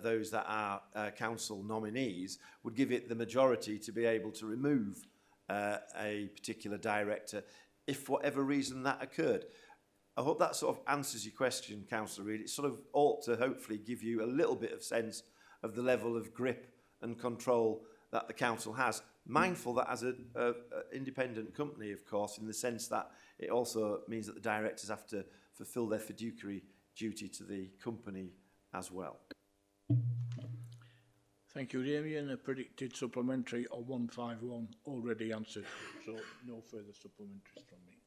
Speaker 2: those that are council nominees, would give it the majority to be able to remove a particular director if for whatever reason that occurred. I hope that sort of answers your question, Councillor Reid. It sort of ought to hopefully give you a little bit of sense of the level of grip and control that the council has. Mindful that as an independent company, of course, in the sense that it also means that the directors have to fulfil their fiduciary duty to the company as well.
Speaker 8: Thank you, Damien. A predicted supplementary of 151 already answered, so no further supplementaries from me.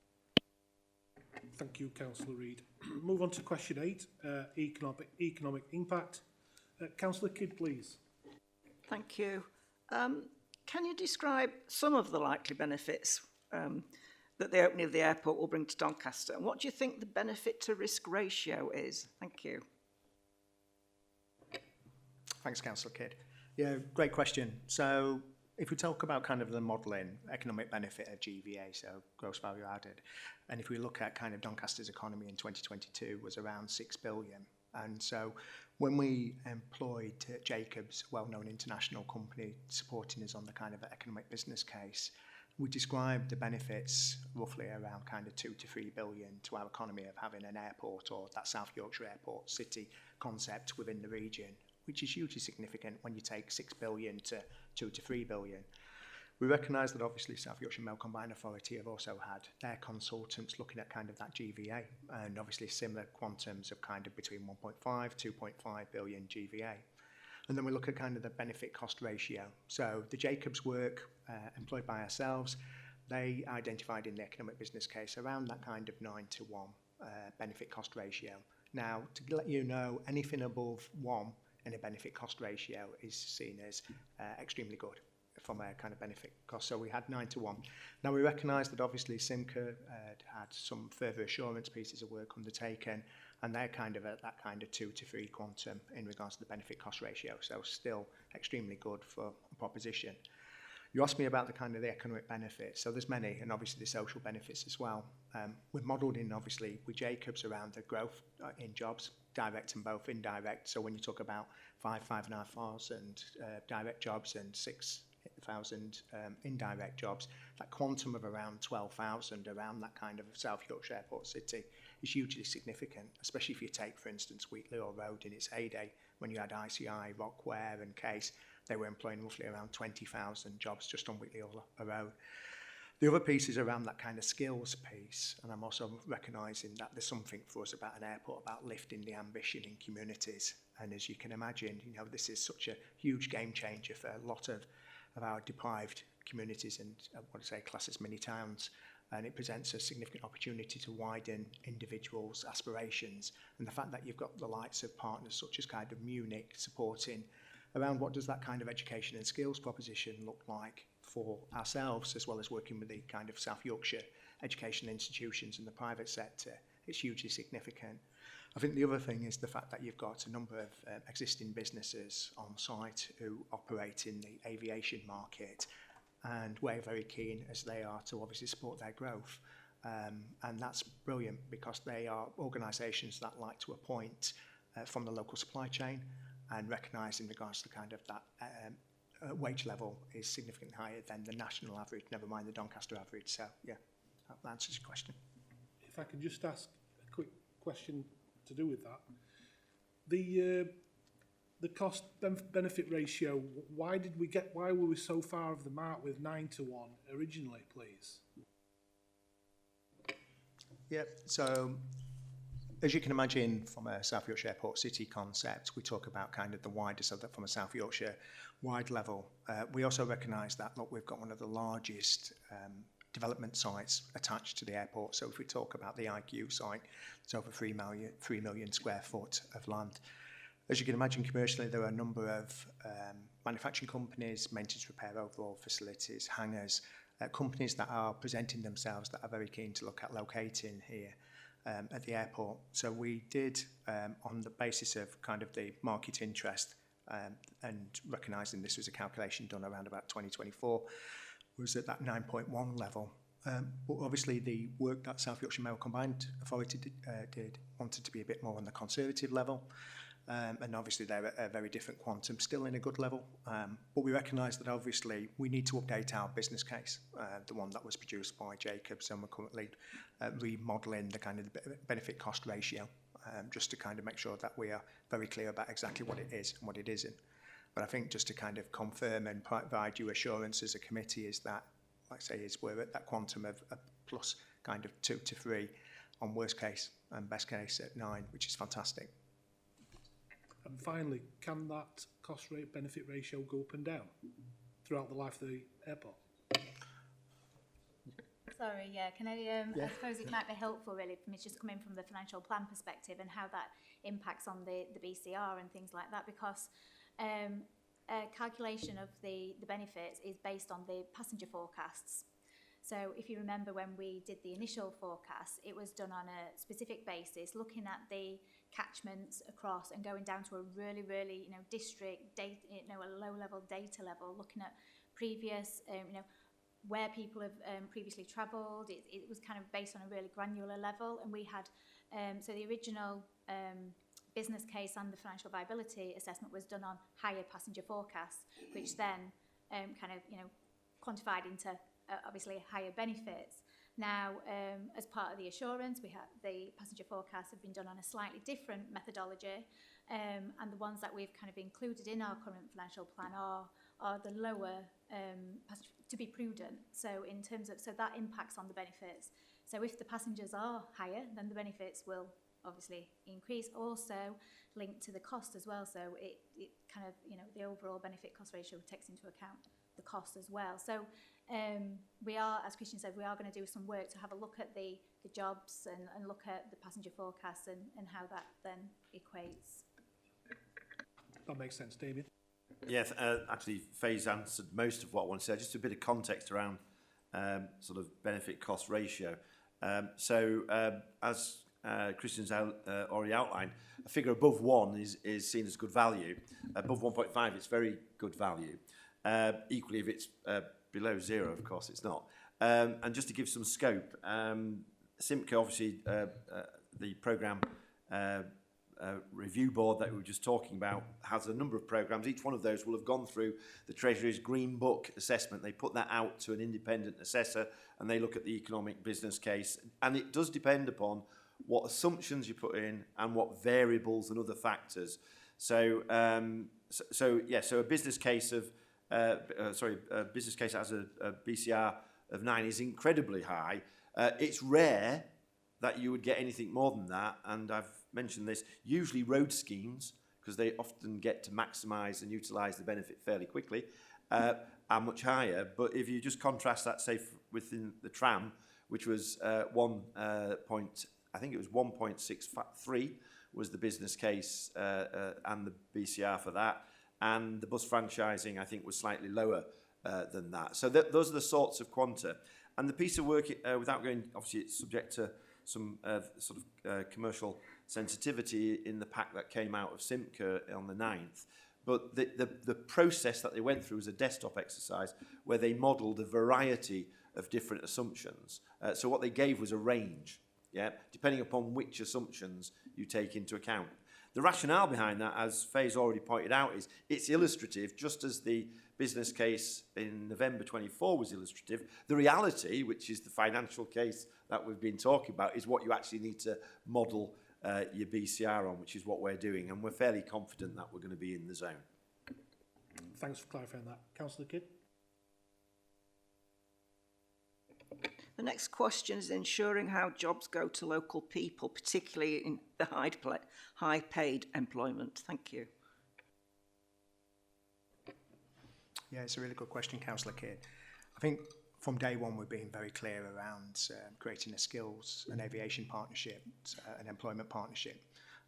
Speaker 1: Thank you, Councillor Reid. Move on to question 8, economic impact. Councillor Kidd, please.
Speaker 6: Thank you. Can you describe some of the likely benefits that the opening of the airport will bring to Doncaster? And what do you think the benefit to risk ratio is? Thank you.
Speaker 5: Thanks, Councillor Kidd. Yeah, great question. So if we talk about kind of the modelling, economic benefit of GVA, so gross value added, and if we look at kind of Doncaster's economy in 2022 was around 6 billion. And so when we employed Jacobs, a well-known international company, supporting us on the kind of economic business case, we described the benefits roughly around kind of 2 to 3 billion to our economy of having an airport, or that South Yorkshire Airport City concept within the region, which is hugely significant when you take 6 billion to 2 to 3 billion. We recognise that obviously South Yorkshire Mail Combined Authority have also had their consultants looking at kind of that GVA, and obviously similar quantums of kind of between 1.5, 2.5 billion GVA. And then we look at kind of the benefit cost ratio. So the Jacobs work employed by ourselves, they identified in the economic business case around that kind of 9 to 1 benefit cost ratio. Now, to let you know, anything above 1 in a benefit cost ratio is seen as extremely good from a kind of benefit cost. So we had 9 to 1. Now we recognise that obviously Simca had some further assurance pieces of work undertaken, and they're kind of at that kind of 2 to 3 quantum in regards to the benefit cost ratio. So still extremely good for a proposition. You asked me about the kind of the economic benefits. So there's many, and obviously the social benefits as well. We've modelled in obviously with Jacobs around the growth in jobs, direct and both indirect. So when you talk about 5,500 direct jobs and 6,000 indirect jobs, that quantum of around 12,000 around that kind of South Yorkshire Airport City is hugely significant, especially if you take, for instance, Wheatley Road in its heyday, when you had ICI, Rockware and Case, they were employing roughly around 20,000 jobs just on Wheatley Road. The other piece is around that kind of skills piece, and I'm also recognising that there's something for us about an airport, about lifting the ambition in communities. And as you can imagine, you know, this is such a huge game changer for a lot of our deprived communities and I want to say classes, many towns, and it presents a significant opportunity to widen individuals' aspirations. And the fact that you've got the likes of partners such as kind of Munich supporting around what does that kind of education and skills proposition look like for ourselves, as well as working with the kind of South Yorkshire education institutions in the private sector, it's hugely significant. I think the other thing is the fact that you've got a number of existing businesses on site who operate in the aviation market. and we're very keen, as they are, to obviously support their growth. And that's brilliant because they are organisations that like to appoint from the local supply chain and recognise in regards to kind of that wage level is significantly higher than the national average, never mind the Doncaster average. So, yeah, that answers your question.
Speaker 1: If I can just ask a quick question to do with that. The cost benefit ratio, why were we so far off the mark with 9-1 originally, please?
Speaker 5: Yeah, so as you can imagine from a South Yorkshire Airport City concept, we talk about kind of the wider, so that from a South Yorkshire wide level. We also recognise that, look, we've got one of the largest development sites attached to the airport. So if we talk about the IQ site, it's over 3 million square foot of land. As you can imagine, commercially, there are a number of manufacturing companies, maintenance repair overall facilities, hangars, companies that are presenting themselves that are very keen to look at locating here at the airport. So we did, on the basis of kind of the market interest and recognising this was a calculation done around about 2024, was at that 9.1 level. But obviously the work that South Yorkshire Mayoral Combined Authority did wanted to be a bit more on the conservative level. And obviously they're at a very different quantum, still in a good level. But we recognise that obviously we need to update our business case, the one that was produced by Jacobs, and we're currently remodelling the kind of benefit cost ratio, just to kind of make sure that we are very clear about exactly what it is and what it isn't. But I think just to kind of confirm and provide you assurance as a committee is that, like I say, is we're at that quantum of a plus kind of 2 to 3 on worst case and best case at 9, which is fantastic.
Speaker 1: And finally, can that cost rate benefit ratio go up and down throughout the life of the airport?
Speaker 4: Sorry, yeah, can I suppose it might be helpful really for me just coming from the financial plan perspective and how that impacts on the BCR and things like that, because a calculation of the benefits is based on the passenger forecasts. So if you remember when we did the initial forecast, it was done on a specific basis, looking at the catchments across and going down to a really, district data, a low-level data level, looking at previous, where people have previously travelled. It was kind of based on a really granular level, and we had, so the original business case and the financial viability assessment was done on higher passenger forecasts, which then quantified into obviously higher benefits. Now, as part of the assurance, we have the passenger forecasts have been done on a slightly different methodology, and the ones that we've kind of included in our current financial plan are the lower, to be prudent. So in terms of, so that impacts on the benefits. So if the passengers are higher, then the benefits will obviously increase, also linked to the cost as well. So it kind of, the overall benefit cost ratio takes into account the cost as well. So we are, as Christian said, we are going to do some work to have a look at the jobs and look at the passenger forecasts and how that then equates.
Speaker 1: That makes sense, David.
Speaker 2: Yes, actually, Faye's answered most of what I want to say. Just a bit of context around sort of benefit cost ratio. As Christian's already outlined, a figure above 1 is seen as good value. Above 1.5, it's very good value. Equally, if it's below 0, of course, it's not. And just to give some scope, SIMCA, obviously, the programme review board that we were just talking about, has a number of programmes. Each one of those will have gone through the Treasury's Green Book assessment. They put that out to an independent assessor, and they look at the economic business case. And it does depend upon what assumptions you put in and what variables and other factors. So a business case of a business case that has a BCR of 9 is incredibly high. It's rare that you would get anything more than that, and I've mentioned this, usually road schemes, because they often get to maximise and utilise the benefit fairly quickly, are much higher. But if you just contrast that, say, within the tram, which was I think it was 1.63 was the business case and the BCR for that, and the bus franchising, I think, was slightly lower than that. So those are the sorts of quanta. And the piece of work, without going, obviously it's subject to some sort of commercial sensitivity in the pack that came out of SIMCA on the 9th, But the process that they went through was a desktop exercise where they modelled a variety of different assumptions. So what they gave was a range, yeah, depending upon which assumptions you take into account. The rationale behind that, as Faye's already pointed out, is it's illustrative, just as the business case in November 24 was illustrative. The reality, which is the financial case that we've been talking about, is what you actually need to model your BCR on, which is what we're doing, and we're fairly confident that we're going to be in the zone.
Speaker 1: Thanks for clarifying that. Councillor Kidd?
Speaker 6: The next question is ensuring how jobs go to local people, particularly in the high-paid employment. Thank you.
Speaker 5: Yeah, it's a really good question, Councillor Kidd. I think from day one we've been very clear around creating a skills and aviation partnership, an employment partnership,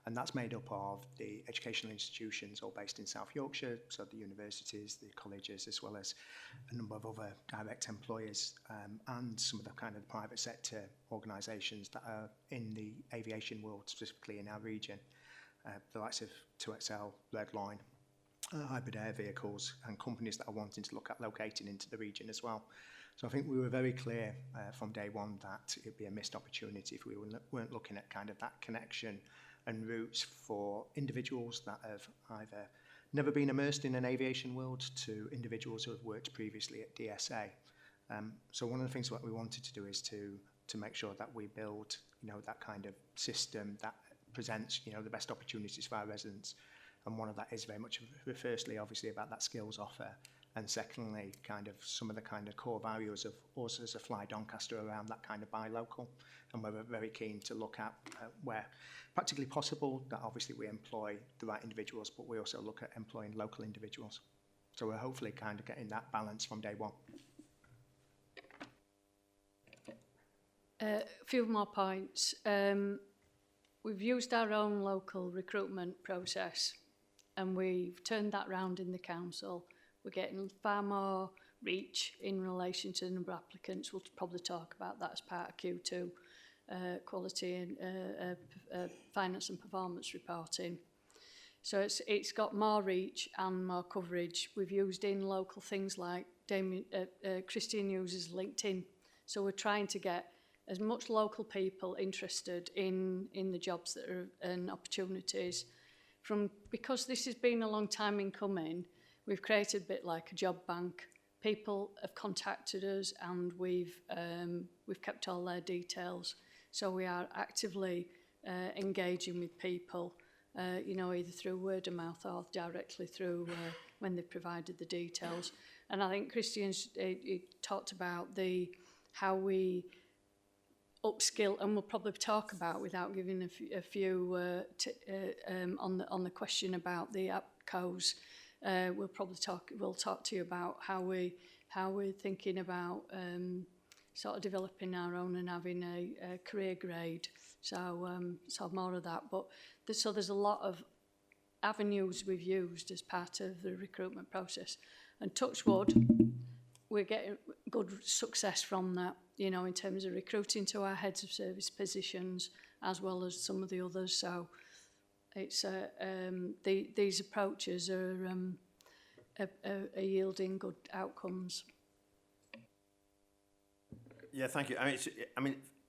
Speaker 5: and that's made up of the educational institutions all based in South Yorkshire, so the universities, the colleges, as well as a number of other direct employers and some of the kind of private sector organisations that are in the aviation world, specifically in our region, the likes of 2XL, Redline, hybrid air vehicles, and companies that are wanting to look at locating into the region as well. So I think we were very clear from day one that it'd be a missed opportunity if we weren't looking at kind of that connection and routes for individuals that have either never been immersed in an aviation world to individuals who have worked previously at DSA. So one of the things that we wanted to do is to make sure that we build, that kind of system that presents, the best opportunities for our residents. And one of that is very much, firstly, obviously, about that skills offer. And secondly, kind of some of the kind of core values of us as a Fly Doncaster around that kind of buy local. And we're very keen to look at where practically possible that obviously we employ the right individuals, but we also look at employing local individuals. So we're hopefully kind of getting that balance from day one.
Speaker 3: A few more points. We've used our own local recruitment process and we've turned that round in the council. We're getting far more reach in relation to the number of applicants. We'll probably talk about that as part of Q2, quality and finance and performance reporting. So it's got more reach and more coverage. We've used in local things like Christian uses LinkedIn. So we're trying to get as much local people interested in the jobs that are and opportunities. Because this has been a long time in coming, we've created a bit like a job bank. People have contacted us and we've kept all their details. So we are actively engaging with people, either through word of mouth or directly through when they've provided the details. And I think Christian's talked about how we upskill, and we'll probably talk about, without giving a few on the question about the APCOs, we'll talk to you about how we're thinking about sort of developing our own and having a career grade. So more of that. But there's a lot of avenues we've used as part of the recruitment process. And touch wood, we're getting good success from that, in terms of recruiting to our heads of service positions, as well as some of the others. So it's these approaches are yielding good outcomes.
Speaker 2: Yeah, thank you.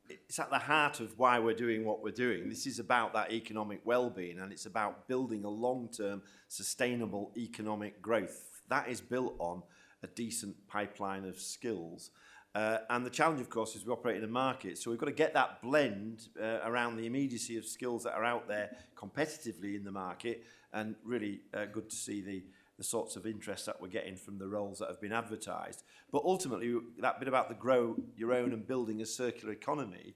Speaker 2: It's at the heart of why we're doing what we're doing. This is about that economic well-being, and it's about building a long-term sustainable economic growth. That is built on a decent pipeline of skills. And the challenge, of course, is we operate in a market, so we've got to get that blend around the immediacy of skills that are out there competitively in the market, and really good to see the sorts of interest that we're getting from the roles that have been advertised. But ultimately, that bit about the grow your own and building a circular economy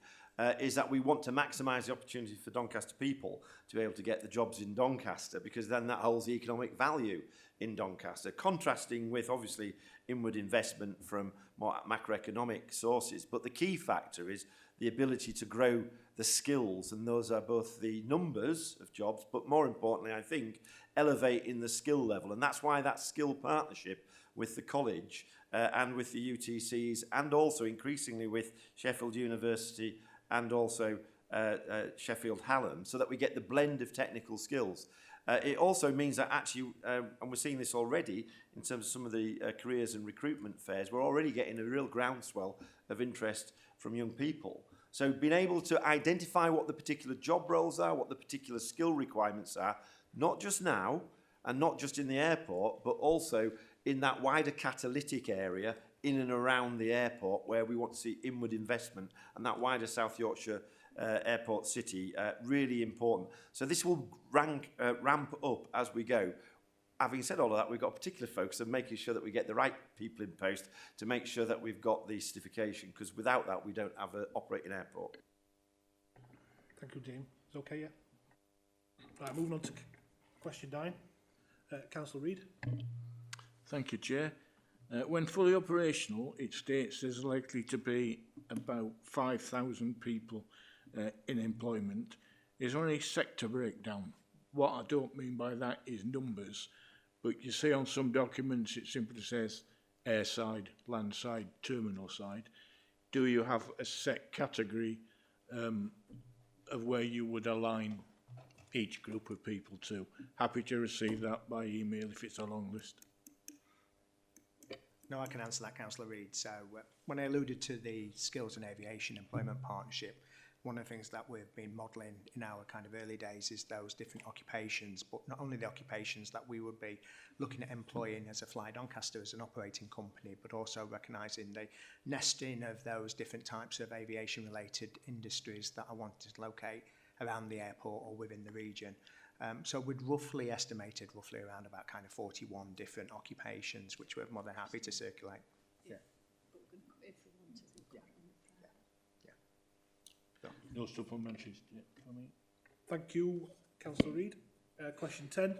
Speaker 2: is that we want to maximise the opportunity for Doncaster people to be able to get the jobs in Doncaster, because then that holds the economic value in Doncaster, contrasting with, obviously, inward investment from more macroeconomic sources. But the key factor is the ability to grow the skills, and those are both the numbers of jobs, but more importantly, I think, elevating the skill level. And that's why that skill partnership with the college and with the UTCs, and also increasingly with Sheffield University and also Sheffield Hallam, so that we get the blend of technical skills. It also means that actually, and we're seeing this already in terms of some of the careers and recruitment fairs, we're already getting a real groundswell of interest from young people. So being able to identify what the particular job roles are, what the particular skill requirements are, not just now and not just in the airport, but also in that wider catalytic area in and around the airport where we want to see inward investment, and that wider South Yorkshire airport city, really important. So this will ramp up as we go. Having said all of that, we've got a particular focus on making sure that we get the right people in post to make sure that we've got the certification, because without that we don't have an operating airport.
Speaker 1: Thank you, Dean. It's okay, yeah? Right, moving on to question 9. Councillor Reid.
Speaker 8: Thank you, Chair. When fully operational, it states there's likely to be about 5,000 people in employment. Is there any sector breakdown? What I don't mean by that is numbers, but you see on some documents it simply says airside, landside, terminal side. Do you have a set category of where you would align each group of people to? Happy to receive that by email if it's a long list.
Speaker 5: No, I can answer that, Councillor Reid. So when I alluded to the Skills and Aviation Employment Partnership, one of the things that we've been modelling in our kind of early days is those different occupations, but not only the occupations that we would be looking at employing as a Fly Doncaster as an operating company, but also recognising the nesting of those different types of aviation-related industries that I wanted to locate around the airport or within the region. So we'd roughly estimated around about kind of 41 different occupations, which we're more than happy to circulate. Yeah.
Speaker 8: No supplementaries for me.
Speaker 1: Thank you, Councillor Reid. Question 10.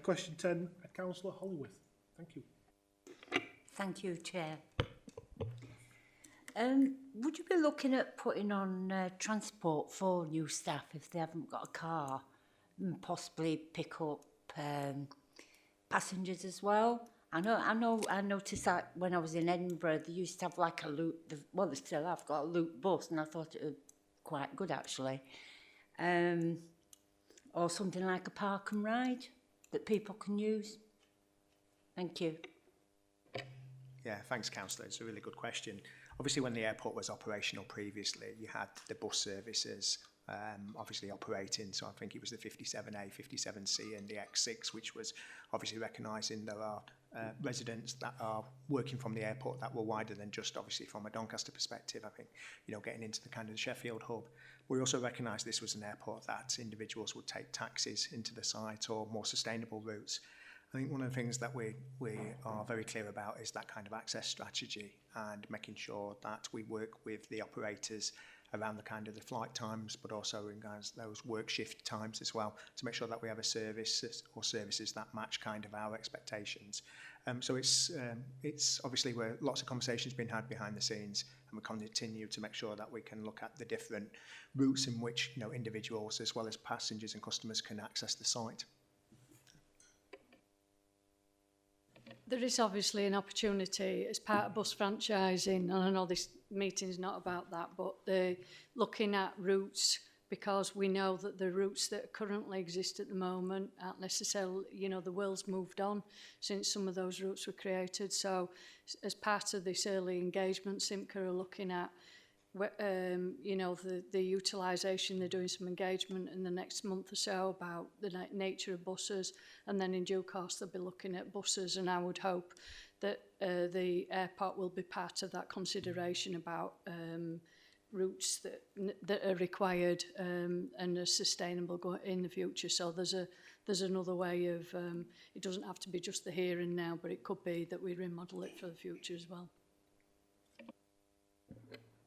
Speaker 1: Question 10, Councillor Hollyworth. Thank you.
Speaker 12: Thank you, Chair. Would you be looking at putting on transport for new staff if they haven't got a car, and possibly pick up passengers as well? I noticed that when I was in Edinburgh, they used to have like a loop. Well, they still have got a loop bus, and I thought it was quite good actually. Or something like a park and ride that people can use. Thank you.
Speaker 5: Yeah, thanks, Councillor. It's a really good question. Obviously, when the airport was operational previously, you had the bus services obviously operating. So I think it was the 57A, 57C and the X6, which was obviously recognising there are residents that are working from the airport that were wider than just obviously from a Doncaster perspective. I think, getting into the kind of the Sheffield hub. We also recognised this was an airport that individuals would take taxis into the site or more sustainable routes. I think one of the things that we are very clear about is that kind of access strategy and making sure that we work with the operators around the kind of the flight times, but also in those work shift times as well, to make sure that we have a service or services that match kind of our expectations. So it's obviously where lots of conversations being had behind the scenes, and we continue to make sure that we can look at the different routes in which individuals as well as passengers and customers can access the site.
Speaker 3: There is obviously an opportunity as part of bus franchising, and I know this meeting's not about that, but they're looking at routes, because we know that the routes that currently exist at the moment aren't necessarily, the world's moved on since some of those routes were created. So as part of this early engagement, Simca are looking at the utilisation. They're doing some engagement in the next month or so about the nature of buses, and then in due course they'll be looking at buses, and I would hope that the airport will be part of that consideration about routes that are required and are sustainable in the future. So there's another way of, it doesn't have to be just the here and now, but it could be that we remodel it for the future as well.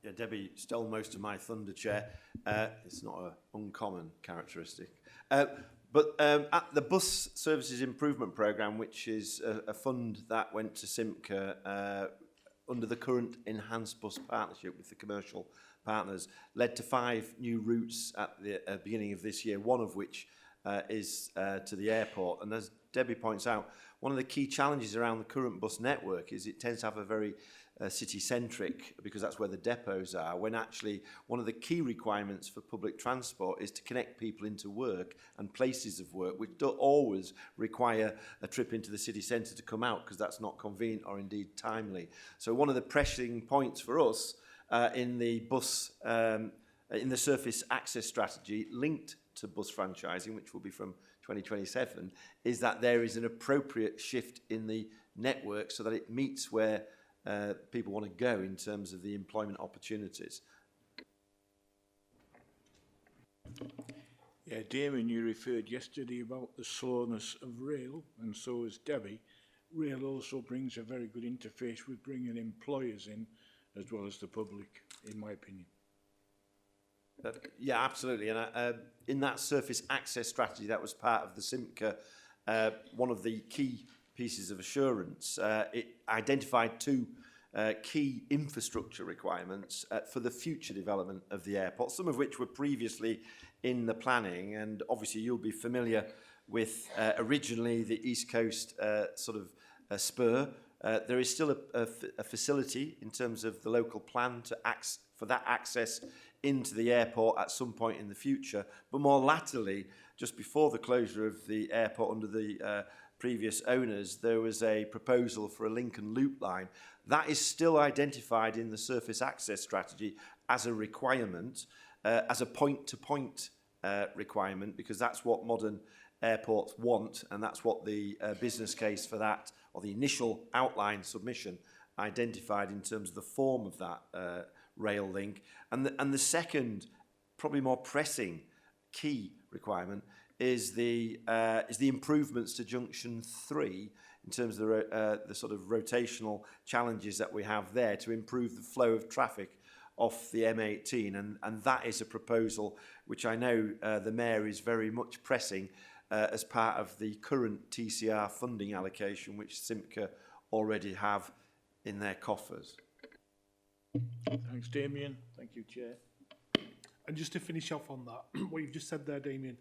Speaker 2: Yeah, Debbie stole most of my thunder, Chair. It's not an uncommon characteristic. But at the Bus Services Improvement Programme, which is a fund that went to Simca under the current Enhanced Bus Partnership with the commercial partners, led to 5 new routes at the beginning of this year, one of which is to the airport. And as Debbie points out, one of the key challenges around the current bus network is it tends to have a very city-centric, because that's where the depots are, when actually one of the key requirements for public transport is to connect people into work and places of work, which don't always require a trip into the city centre to come out, because that's not convenient or indeed timely. So one of the pressing points for us in the in the surface access strategy linked to bus franchising, which will be from 2027, is that there is an appropriate shift in the network so that it meets where people want to go in terms of the employment opportunities.
Speaker 8: Yeah, Damien, you referred yesterday about the slowness of rail, and so has Debbie. Rail also brings a very good interface with bringing employers in, as well as the public, in my opinion.
Speaker 2: Yeah, absolutely. And in that surface access strategy, that was part of the Simca, one of the key pieces of assurance. It identified two key infrastructure requirements for the future development of the airport, some of which were previously in the planning. And obviously you'll be familiar with originally the East Coast spur. There is still a facility in terms of the local plan for that access into the airport at some point in the future. But more latterly, just before the closure of the airport under the previous owners, there was a proposal for a Lincoln Loop line. That is still identified in the surface access strategy as a requirement, as a point-to-point requirement, because that's what modern airports want, and that's what the business case for that, or the initial outline submission, identified in terms of the form of that rail link. And the second, probably more pressing key requirement is the improvements to Junction 3 in terms of the sort of rotational challenges that we have there to improve the flow of traffic off the M18. And that is a proposal which I know the Mayor is very much pressing as part of the current TCR funding allocation, which Simca already have in their coffers.
Speaker 8: Thanks, Damien. Thank you, Chair.
Speaker 1: And just to finish off on that, what you've just said there, Damien,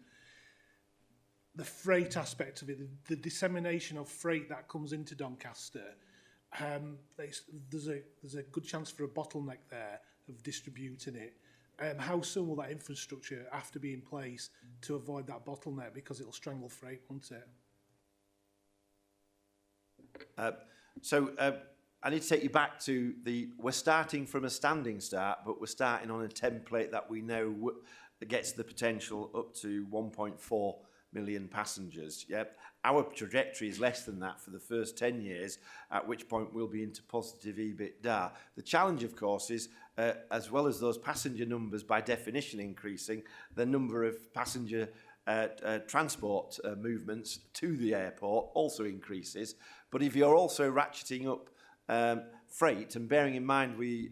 Speaker 1: the freight aspect of it, the dissemination of freight that comes into Doncaster, there's a good chance for a bottleneck there of distributing it. How soon will that infrastructure have to be in place to avoid that bottleneck, because it'll strangle freight, won't it?
Speaker 2: I need to take you back to we're starting from a standing start, but we're starting on a template that we know that gets the potential up to 1.4 million passengers. Yep. Our trajectory is less than that for the first 10 years, at which point we'll be into positive EBITDA. The challenge, of course, is as well as those passenger numbers by definition increasing, the number of passenger transport movements to the airport also increases. But if you're also ratcheting up freight, and bearing in mind we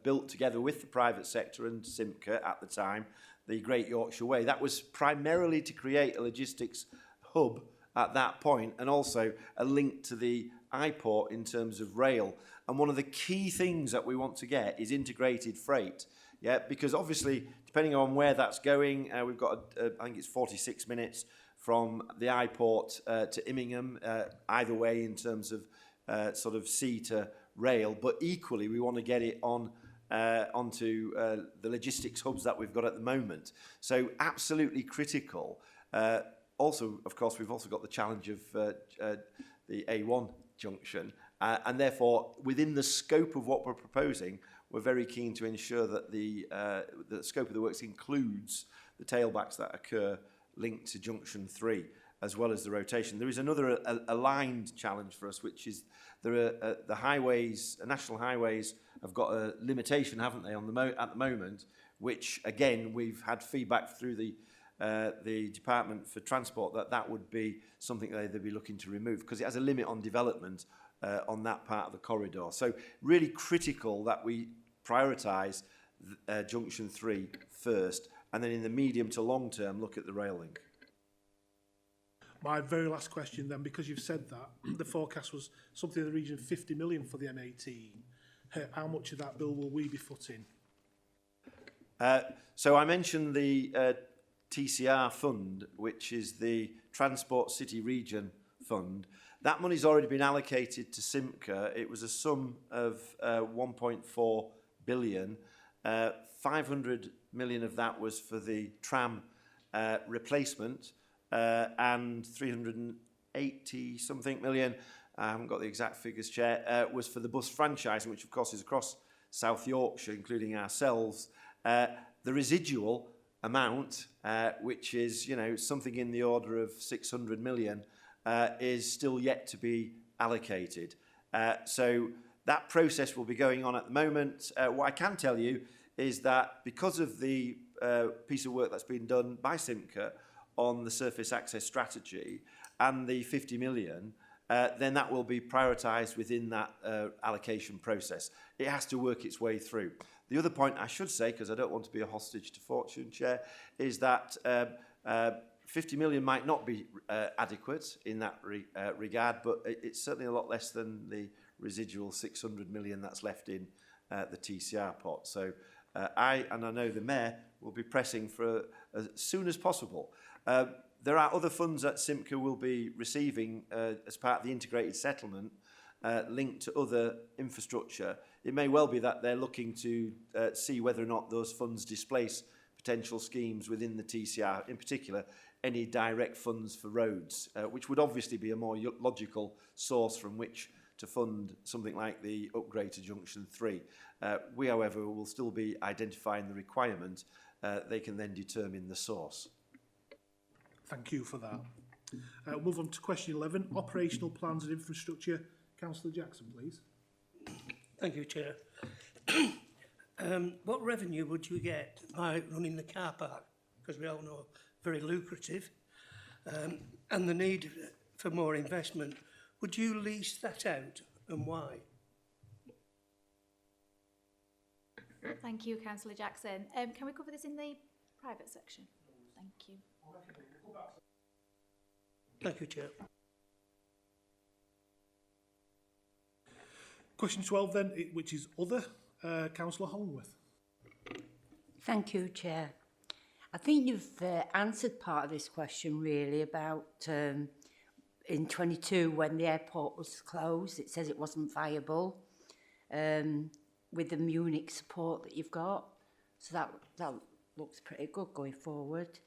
Speaker 2: built together with the private sector and Simca at the time, the Great Yorkshire Way, that was primarily to create a logistics hub at that point, and also a link to the iPort in terms of rail. And one of the key things that we want to get is integrated freight. Yeah, because obviously, depending on where that's going, we've got, I think it's 46 minutes from the iPort to Immingham, either way in terms of sort of sea to rail. But equally, we want to get it on onto the logistics hubs that we've got at the moment. So absolutely critical. Also, of course, we've also got the challenge of the A1 junction. And therefore, within the scope of what we're proposing, we're very keen to ensure that the scope of the works includes the tailbacks that occur linked to Junction 3, as well as the rotation. There is another aligned challenge for us, which is the highways, national highways have got a limitation, haven't they, on at the moment, which, again, we've had feedback through the Department for Transport that would be something they'd be looking to remove, because it has a limit on development on that part of the corridor. So really critical that we prioritise Junction 3 first, and then in the medium to long term look at the rail link.
Speaker 1: My very last question then, because you've said that, the forecast was something in the region of 50 million for the M18. How much of that bill will we be footing?
Speaker 2: So I mentioned the TCR fund, which is the Transport City Region Fund. That money's already been allocated to Simca. It was a sum of 1.4 billion. 500 million of that was for the tram replacement, and 380 something million, I haven't got the exact figures, Chair, was for the bus franchising, which of course is across South Yorkshire, including ourselves. The residual amount, which is, you know, something in the order of 600 million, is still yet to be allocated. So that process will be going on at the moment. What I can tell you is that because of the piece of work that's been done by Simca on the surface access strategy and the 50 million, then that will be prioritised within that allocation process. It has to work its way through. The other point I should say, because I don't want to be a hostage to fortune, Chair, is that 50 million might not be adequate in that regard, but it's certainly a lot less than the residual 600 million that's left in the TCR pot. So I know the Mayor will be pressing for as soon as possible. There are other funds that Simca will be receiving as part of the integrated settlement linked to other infrastructure. It may well be that they're looking to see whether or not those funds displace potential schemes within the TCR, in particular any direct funds for roads, which would obviously be a more logical source from which to fund something like the upgrade to Junction 3. We, however, will still be identifying the requirement. They can then determine the source.
Speaker 1: Thank you for that. We'll move on to question 11, operational plans and infrastructure. Councillor Jackson, please.
Speaker 10: Thank you, Chair. What revenue would you get by running the car park? Because we all know very lucrative, and the need for more investment. Would you lease that out, and why?
Speaker 4: Thank you, Councillor Jackson. Can we cover this in the private section? Thank you.
Speaker 10: Thank you, Chair.
Speaker 1: Question 12 then, which is other. Councillor Holmworth.
Speaker 12: Thank you, Chair. I think you've answered part of this question really about in 22 when the airport was closed. It says it wasn't viable with the Munich support that you've got. So that looks pretty good going forward.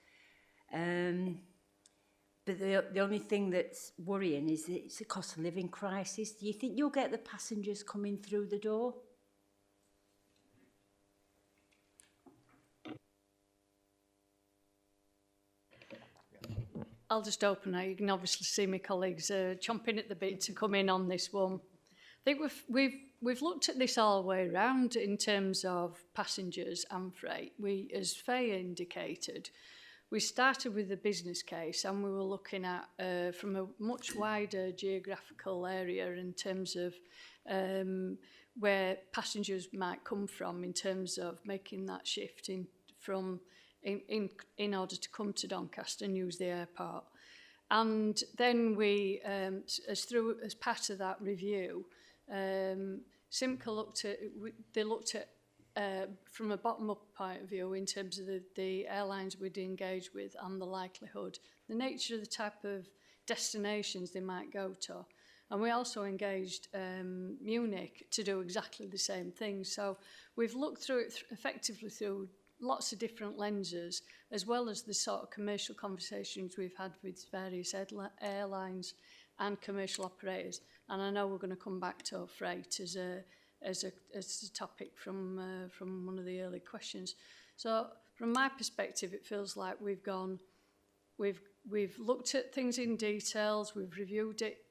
Speaker 12: But the only thing that's worrying is that it's a cost of living crisis. Do you think you'll get the passengers coming through the door?
Speaker 3: I'll just open it. You can obviously see my colleagues chomping at the bit to come in on this one. I think we've looked at this all the way around in terms of passengers and freight. We, as Faye indicated, we started with the business case and we were looking at from a much wider geographical area in terms of where passengers might come from in terms of making that shift in order to come to Doncaster and use the airport. And then we, as part of that review, Simca looked at from a bottom-up point of view in terms of the airlines we'd engage with and the likelihood, the nature of the type of destinations they might go to. And we also engaged Munich to do exactly the same thing. So we've looked through it effectively through lots of different lenses, as well as the sort of commercial conversations we've had with various airlines and commercial operators. And I know we're going to come back to freight as a topic from one of the early questions. So from my perspective, it feels like we've looked at things in details, we've reviewed it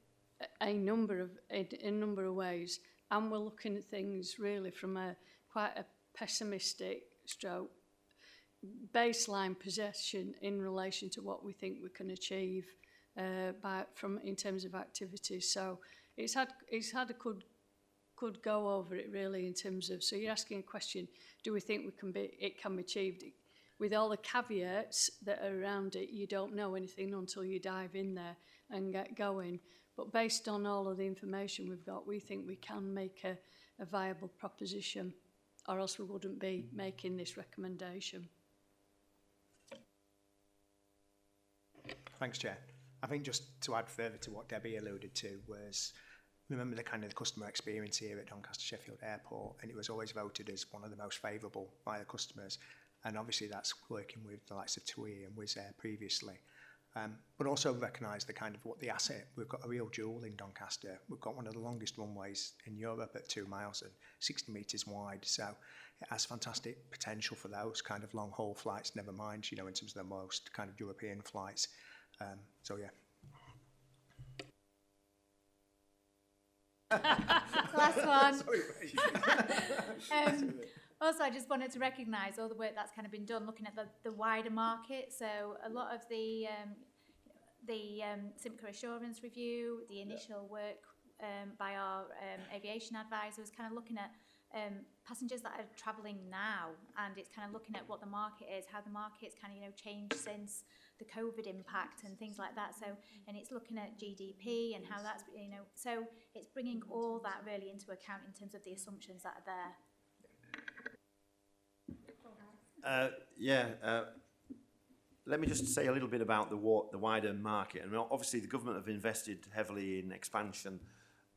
Speaker 3: a number of ways, and we're looking at things really from quite a pessimistic stroke baseline position in relation to what we think we can achieve in terms of activities. So it's had a good go over it really in terms of, so you're asking a question, do we think it can be achieved? With all the caveats that are around it, you don't know anything until you dive in there and get going. But based on all of the information we've got, we think we can make a viable proposition, or else we wouldn't be making this recommendation.
Speaker 5: Thanks, Chair. I think just to add further to what Debbie alluded to was, remember the kind of the customer experience here at Doncaster Sheffield Airport, and it was always voted as one of the most favourable by the customers. And obviously that's working with the likes of TUI and Wizz Air previously. But also recognise the kind of what the asset, we've got a real jewel in Doncaster. We've got one of the longest runways in Europe at 2 miles and 60 metres wide. So it has fantastic potential for those kind of long haul flights, never mind, you know, in terms of the most kind of European flights. So yeah.
Speaker 4: Last one.
Speaker 5: Sorry,
Speaker 4: Also, I just wanted to recognise all the work that's kind of been done looking at the wider market. So a lot of the Simca Assurance Review, the initial work by our aviation advisor was kind of looking at passengers that are travelling now, and it's kind of looking at what the market is, how the market's kind of, you know, changed since the COVID impact and things like that. So, and it's looking at GDP and how that's, you know, so it's bringing all that really into account in terms of the assumptions that are there.
Speaker 2: Let me just say a little bit about the wider market. And obviously the government have invested heavily in expansion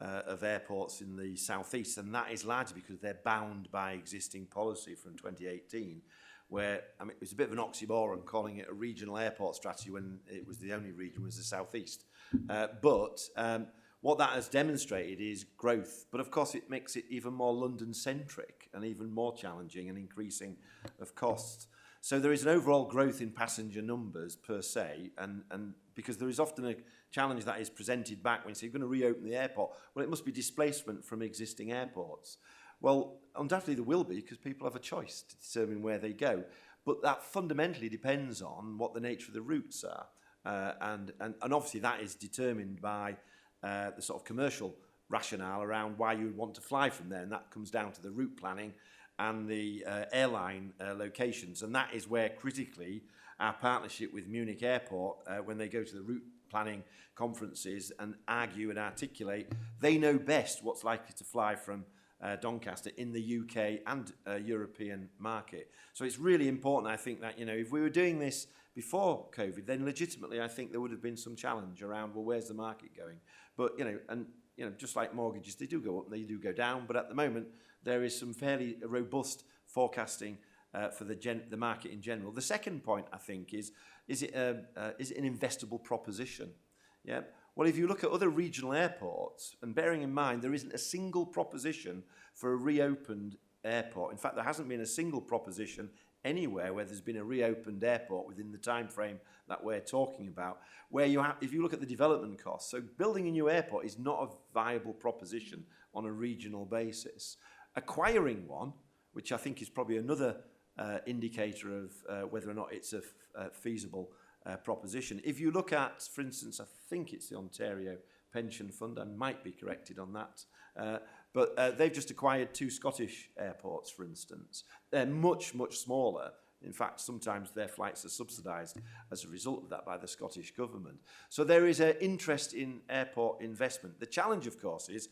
Speaker 2: of airports in the southeast, and that is largely because they're bound by existing policy from 2018, where, I mean, it was a bit of an oxymoron calling it a regional airport strategy when it was the only region was the southeast. What that has demonstrated is growth, but of course it makes it even more London-centric and even more challenging and increasing of costs. So there is an overall growth in passenger numbers per se, and because there is often a challenge that is presented back when you say you're going to reopen the airport, well, it must be displacement from existing airports. Well, undoubtedly there will be, because people have a choice to determine where they go, but that fundamentally depends on what the nature of the routes are, and obviously that is determined by the sort of commercial rationale around why you would want to fly from there, and that comes down to the route planning and the airline locations, and that is where critically our partnership with Munich Airport, when they go to the route planning conferences and argue and articulate, they know best what's likely to fly from Doncaster in the UK and European market. So it's really important, I think, that, you know, if we were doing this before COVID, then legitimately I think there would have been some challenge around, well, where's the market going? But, you know, and, you know, just like mortgages, they do go up and they do go down, but at the moment there is some fairly robust forecasting for the market in general. The second point, I think, is it an investable proposition? Yeah. Well, if you look at other regional airports, and bearing in mind there isn't a single proposition for a reopened airport. In fact, there hasn't been a single proposition anywhere where there's been a reopened airport within the time frame that we're talking about, where you have, if you look at the development costs, so building a new airport is not a viable proposition on a regional basis. Acquiring one, which I think is probably another indicator of whether or not it's a feasible proposition. If you look at, for instance, I think it's the Ontario Pension Fund, I might be corrected on that, but they've just acquired 2 Scottish airports, for instance. They're much, much smaller. In fact, sometimes their flights are subsidised as a result of that by the Scottish government. So there is an interest in airport investment. The challenge, of course, is,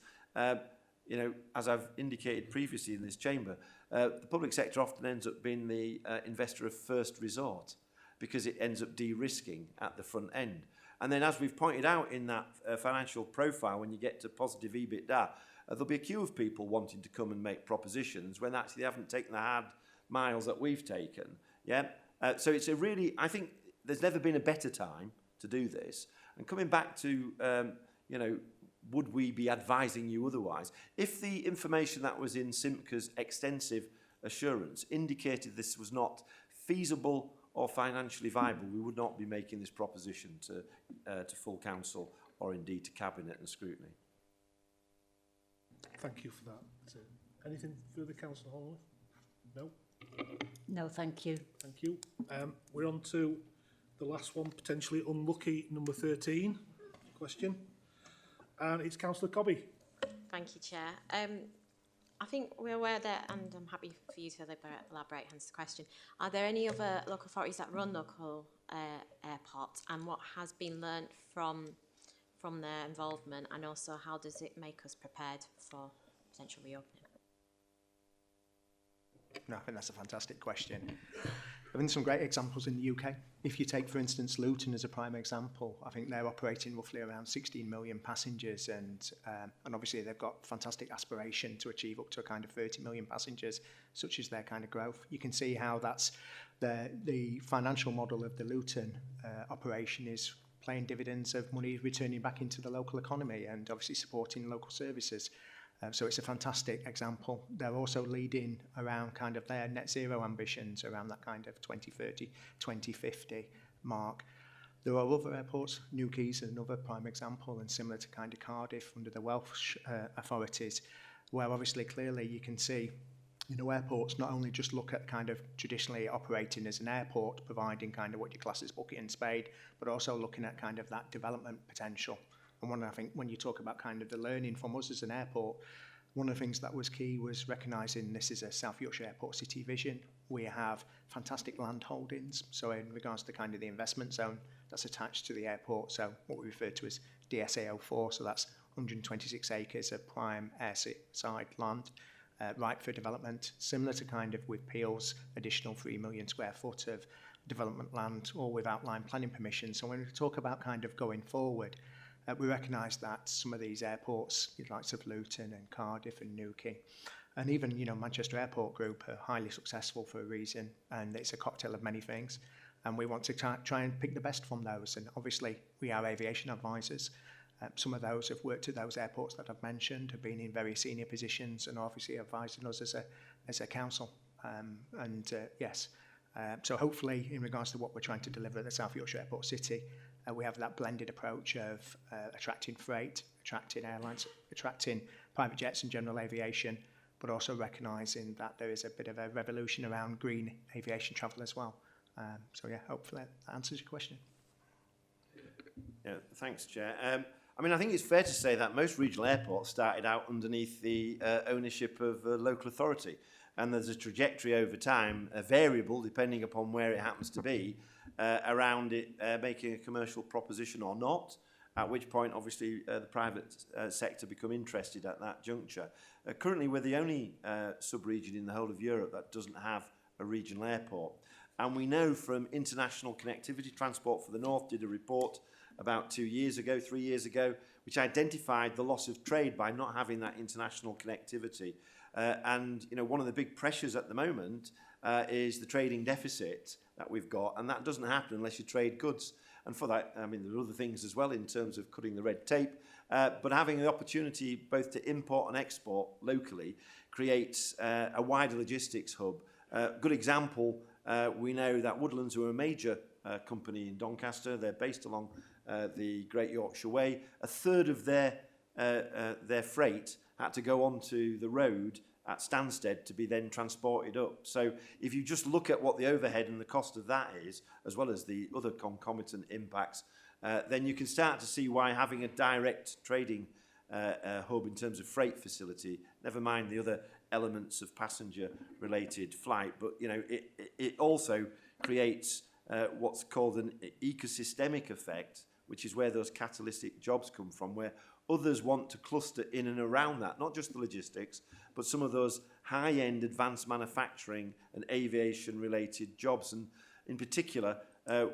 Speaker 2: you know, as I've indicated previously in this chamber, the public sector often ends up being the investor of first resort, because it ends up de-risking at the front end. And then, as we've pointed out in that financial profile, when you get to positive EBITDA, there'll be a queue of people wanting to come and make propositions when actually they haven't taken the hard miles that we've taken. Yeah. So it's a really, I think there's never been a better time to do this. And coming back to, you know, would we be advising you otherwise? If the information that was in Simca's extensive assurance indicated this was not feasible or financially viable, we would not be making this proposition to full council or indeed to cabinet and scrutiny.
Speaker 1: Thank you for that. So, anything further, Councillor Holworth? No?
Speaker 12: No, thank you.
Speaker 1: Thank you. We're on to the last one, potentially unlucky, number 13 question. And it's Councillor Cobby.
Speaker 11: Thank you, Chair. I think we're aware that, and I'm happy for you to elaborate, hence the question. Are there any other local authorities that run local airports, and what has been learnt from their involvement, and also how does it make us prepared for potential reopening?
Speaker 5: No, I think that's a fantastic question. I think some great examples in the UK. If you take, for instance, Luton as a prime example, I think they're operating roughly around 16 million passengers, and obviously they've got fantastic aspiration to achieve up to a kind of 30 million passengers, such as their kind of growth. You can see how that's the financial model of the Luton operation is paying dividends of money returning back into the local economy and obviously supporting local services. So it's a fantastic example. They're also leading around kind of their net zero ambitions around that kind of 2030, 2050 mark. There are other airports, Newquay's another prime example, and similar to kind of Cardiff under the Welsh authorities, where obviously clearly you can see, you know, airports not only just look at kind of traditionally operating as an airport, providing kind of what your class is bucket and spade, but also looking at kind of that development potential. And I think when you talk about kind of the learning from us as an airport, one of the things that was key was recognising this is a South Yorkshire Airport City vision. We have fantastic land holdings. So in regards to kind of the investment zone that's attached to the airport, so what we refer to as DSA 04, so that's 126 acres of prime airside land, ripe for development, similar to kind of with Peel's additional 3 million square foot of development land, all with outline planning permission. So when we talk about kind of going forward, we recognise that some of these airports, the likes of Luton and Cardiff and Newquay, and even, you know, Manchester Airport Group are highly successful for a reason, and it's a cocktail of many things. And we want to try and pick the best from those. And obviously, we are aviation advisors. Some of those have worked at those airports that I've mentioned, have been in very senior positions, and obviously advising us as a council. Yes. So hopefully, in regards to what we're trying to deliver at the South Yorkshire Airport City, we have that blended approach of attracting freight, attracting airlines, attracting private jets and general aviation, but also recognising that there is a bit of a revolution around green aviation travel as well. So yeah, hopefully that answers your question.
Speaker 2: Yeah, thanks, Chair. I mean, I think it's fair to say that most regional airports started out underneath the ownership of a local authority. And there's a trajectory over time, a variable depending upon where it happens to be, around it making a commercial proposition or not, at which point obviously the private sector become interested at that juncture. Currently we're the only sub-region in the whole of Europe that doesn't have a regional airport. And we know from International Connectivity Transport for the North did a report about 3 years ago, which identified the loss of trade by not having that international connectivity. And you know, one of the big pressures at the moment is the trading deficit that we've got, and that doesn't happen unless you trade goods. And for that, I mean, there are other things as well in terms of cutting the red tape, but having the opportunity both to import and export locally creates a wider logistics hub. Good example, we know that Woodlands, who are a major company in Doncaster, they're based along the Great Yorkshire Way. A third of their freight had to go onto the road at Stansted to be then transported up. So if you just look at what the overhead and the cost of that is, as well as the other concomitant impacts, then you can start to see why having a direct trading hub in terms of freight facility, never mind the other elements of passenger-related flight, but you know, it also creates what's called an ecosystemic effect, which is where those catalytic jobs come from, where others want to cluster in and around that, not just the logistics, but some of those high-end advanced manufacturing and aviation-related jobs. And in particular,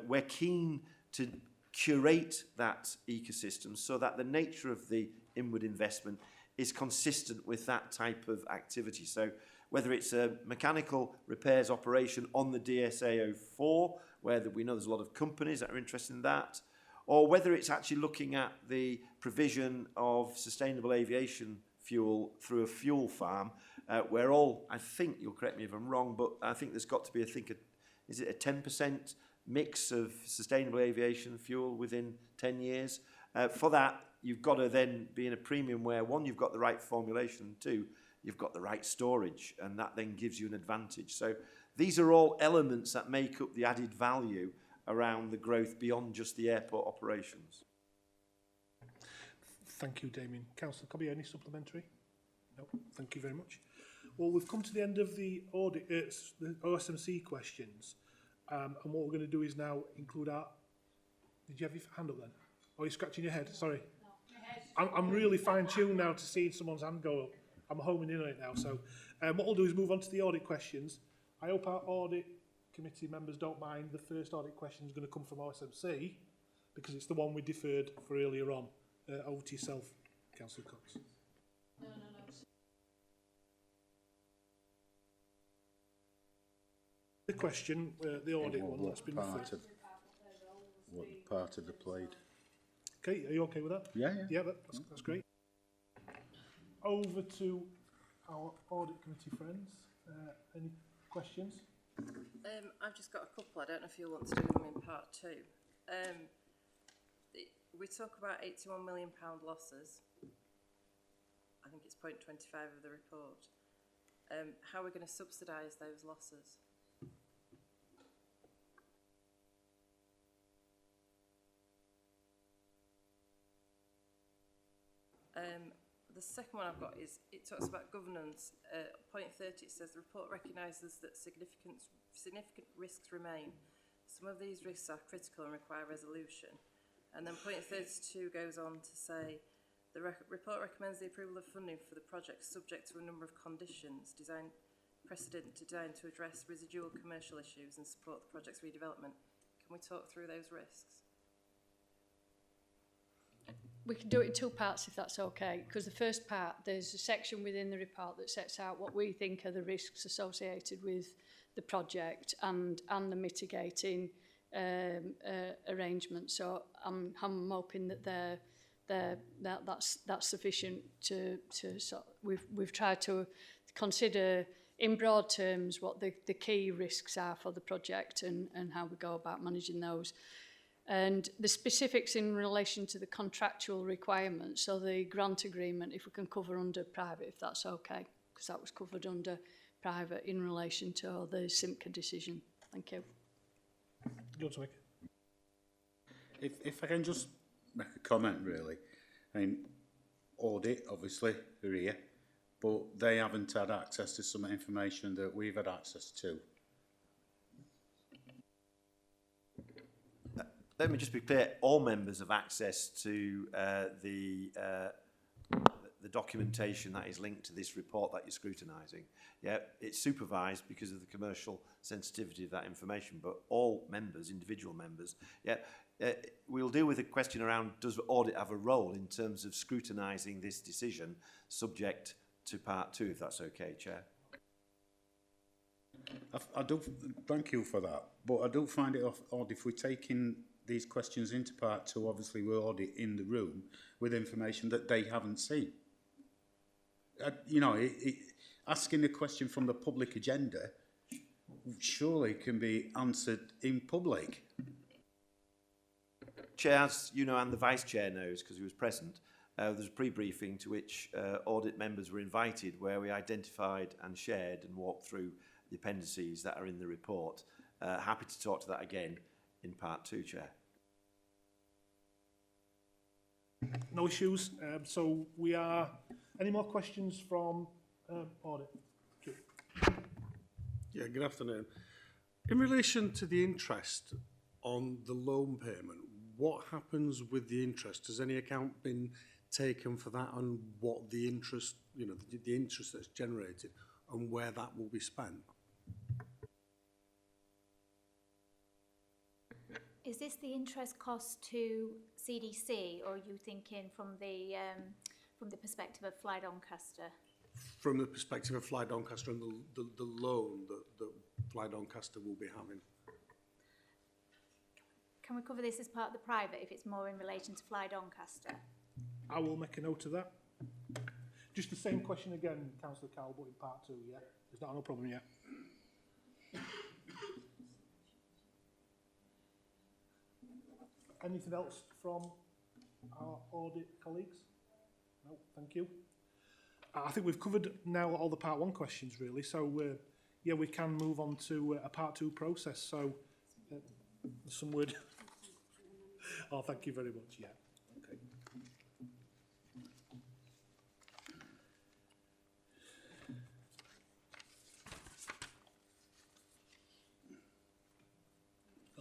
Speaker 2: we're keen to curate that ecosystem so that the nature of the inward investment is consistent with that type of activity. So whether it's a mechanical repairs operation on the DSA 04, where we know there's a lot of companies that are interested in that, or whether it's actually looking at the provision of sustainable aviation fuel through a fuel farm, where I think, you'll correct me if I'm wrong, but I think there's got to be, is it a 10% mix of sustainable aviation fuel within 10 years? For that, you've got to then be in a premium where, one, you've got the right formulation, and two, you've got the right storage, and that then gives you an advantage. So these are all elements that make up the added value around the growth beyond just the airport operations.
Speaker 1: Thank you, Damien. Councillor Cobby, any supplementary? No, thank you very much. Well, we've come to the end of the audit, the OSMC questions, and what we're going to do is now include our... Did you have your hand up then? Oh, you're scratching your head, sorry. I'm really fine-tuned now to seeing someone's hand go up. I'm homing in on it now. So what we'll do is move on to the audit questions. I hope our audit committee members don't mind, the first audit question is going to come from OSMC, because it's the one we deferred for earlier on. Over to yourself, Councillor Cox.
Speaker 3: No.
Speaker 1: The question, the audit one, that's been referred.
Speaker 9: What part of the played?
Speaker 1: Okay, are you okay with that?
Speaker 9: Yeah.
Speaker 1: Yeah, that's great. Over to our audit committee friends. Any questions?
Speaker 13: I've just got a couple. I don't know if you want to do them in part two. We talk about £81 million losses. I think it's point 25 of the report. How are we going to subsidise those losses? The second one I've got is, it talks about governance. Point 30, it says the report recognises that significant risks remain. Some of these risks are critical and require resolution. And then point 32 goes on to say, the report recommends the approval of funding for the project subject to a number of conditions designed to address residual commercial issues and support the project's redevelopment. Can we talk through those risks?
Speaker 3: We can do it in two parts if that's okay, because the first part, there's a section within the report that sets out what we think are the risks associated with the project and the mitigating arrangements. So I'm hoping that that's sufficient to we've tried to consider in broad terms what the key risks are for the project and how we go about managing those. And the specifics in relation to the contractual requirements, so the grant agreement, if we can cover under private, if that's okay, because that was covered under private in relation to the Simca decision. Thank you.
Speaker 1: You want to make?
Speaker 9: If I can just make a comment, really. I mean, audit, obviously, are here, but they haven't had access to some information that we've had access to.
Speaker 2: Let me just be clear, all members have access to the documentation that is linked to this report that you're scrutinising. Yeah, it's supervised because of the commercial sensitivity of that information, but all members, individual members, we'll deal with the question around, does audit have a role in terms of scrutinising this decision subject to part two, if that's okay, Chair?
Speaker 9: I do, thank you for that, but I do find it odd if we're taking these questions into part two. Obviously we're audit in the room with information that they haven't seen. You know, asking a question from the public agenda surely can be answered in public.
Speaker 2: Chair, as you know, and the Vice Chair knows, because he was present, there's a pre-briefing to which audit members were invited where we identified and shared and walked through the appendices that are in the report. Happy to talk to that again in part two, Chair.
Speaker 1: No issues. So we are... Any more questions from audit?
Speaker 14: Yeah, good afternoon. In relation to the interest on the loan payment, what happens with the interest? Has any account been taken for that and what the interest, you know, the interest that's generated and where that will be spent?
Speaker 4: Is this the interest cost to CDC, or are you thinking from the perspective of Fly Doncaster?
Speaker 14: From the perspective of Fly Doncaster and the loan that Fly Doncaster will be having.
Speaker 4: Can we cover this as part of the private if it's more in relation to Fly Doncaster?
Speaker 1: I will make a note of that. Just the same question again, Councillor Cowell, but in part two, yeah? Is that no problem, yeah? Anything else from our audit colleagues? No, thank you. I think we've covered now all the part one questions, really. So, yeah, we can move on to a part two process. So, some word. Oh, thank you very much. Yeah. Okay.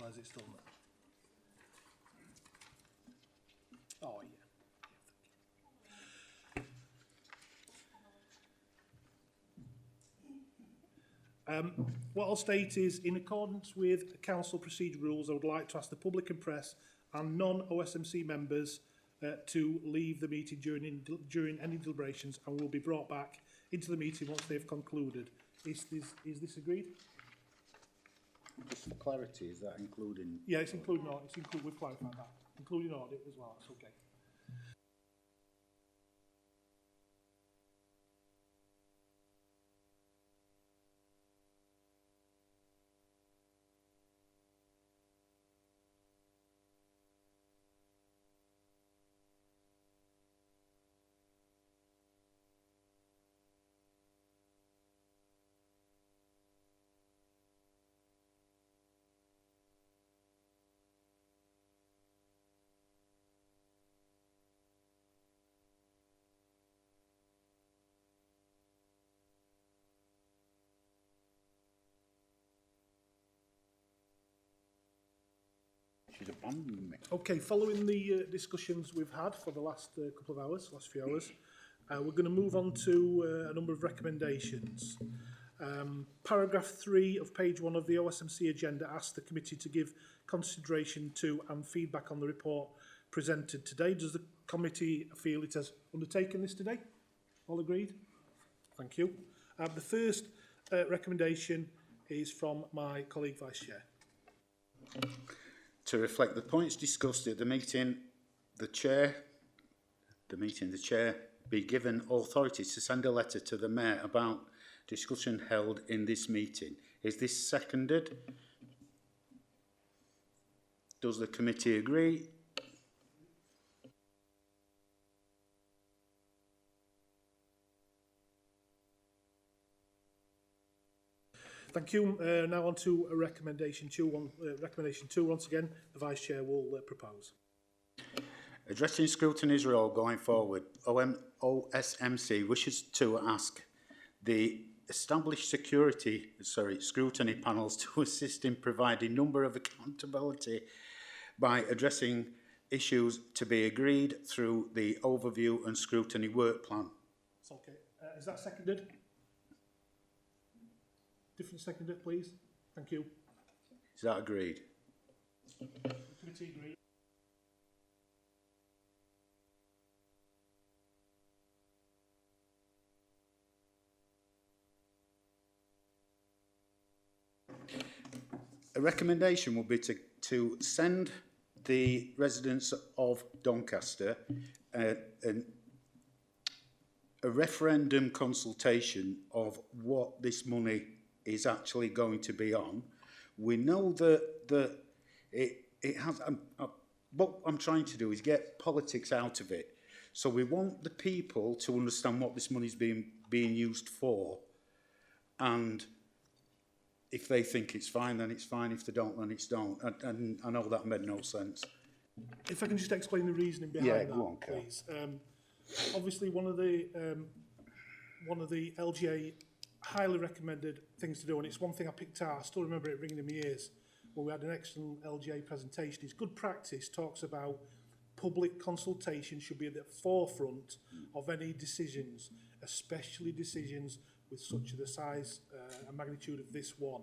Speaker 1: Oh, is it still there? Oh, yeah. What I'll state is, in accordance with council procedure rules, I would like to ask the public and press and non-OSMC members to leave the meeting during any deliberations and will be brought back into the meeting once they've concluded. Is this agreed?
Speaker 9: Just for clarity, is that including?
Speaker 1: Yeah, it's including audit. We've clarified that. Including audit as well. It's okay.
Speaker 9: She's abandoned me.
Speaker 1: Okay, following the discussions we've had for the last couple of hours, last few hours, we're going to move on to a number of recommendations. Paragraph 3 of page 1 of the OSMC agenda asks the committee to give consideration to and feedback on the report presented today. Does the committee feel it has undertaken this today? All agreed? Thank you. The first recommendation is from my colleague Vice Chair.
Speaker 9: To reflect the points discussed at the meeting, the chair be given authority to send a letter to the Mayor about discussion held in this meeting. Is this seconded? Does the committee agree?
Speaker 1: Thank you. Now on to recommendation 2. Recommendation 2, once again, the Vice Chair will propose.
Speaker 9: Addressing Scrutiny's role going forward, OSMC wishes to ask the established scrutiny panels to assist in providing number of accountability by addressing issues to be agreed through the overview and scrutiny work plan.
Speaker 1: It's okay. Is that seconded? Different seconder, please. Thank you.
Speaker 9: Is that agreed?
Speaker 1: The committee agreed.
Speaker 9: A recommendation would be to send the residents of Doncaster a referendum consultation of what this money is actually going to be on. We know that it has. What I'm trying to do is get politics out of it. So we want the people to understand what this money is being used for, and if they think it's fine, then it's fine. If they don't, then it's don't. And I know that made no sense.
Speaker 1: If I can just explain the reasoning behind that,
Speaker 9: go on, Carl.
Speaker 1: please. Obviously, one of the LGA highly recommended things to do, and it's one thing I picked out. I still remember it ringing in my ears when we had an excellent LGA presentation. It's good practice. Talks about public consultation should be at the forefront of any decisions, especially decisions with such the size and magnitude of this one.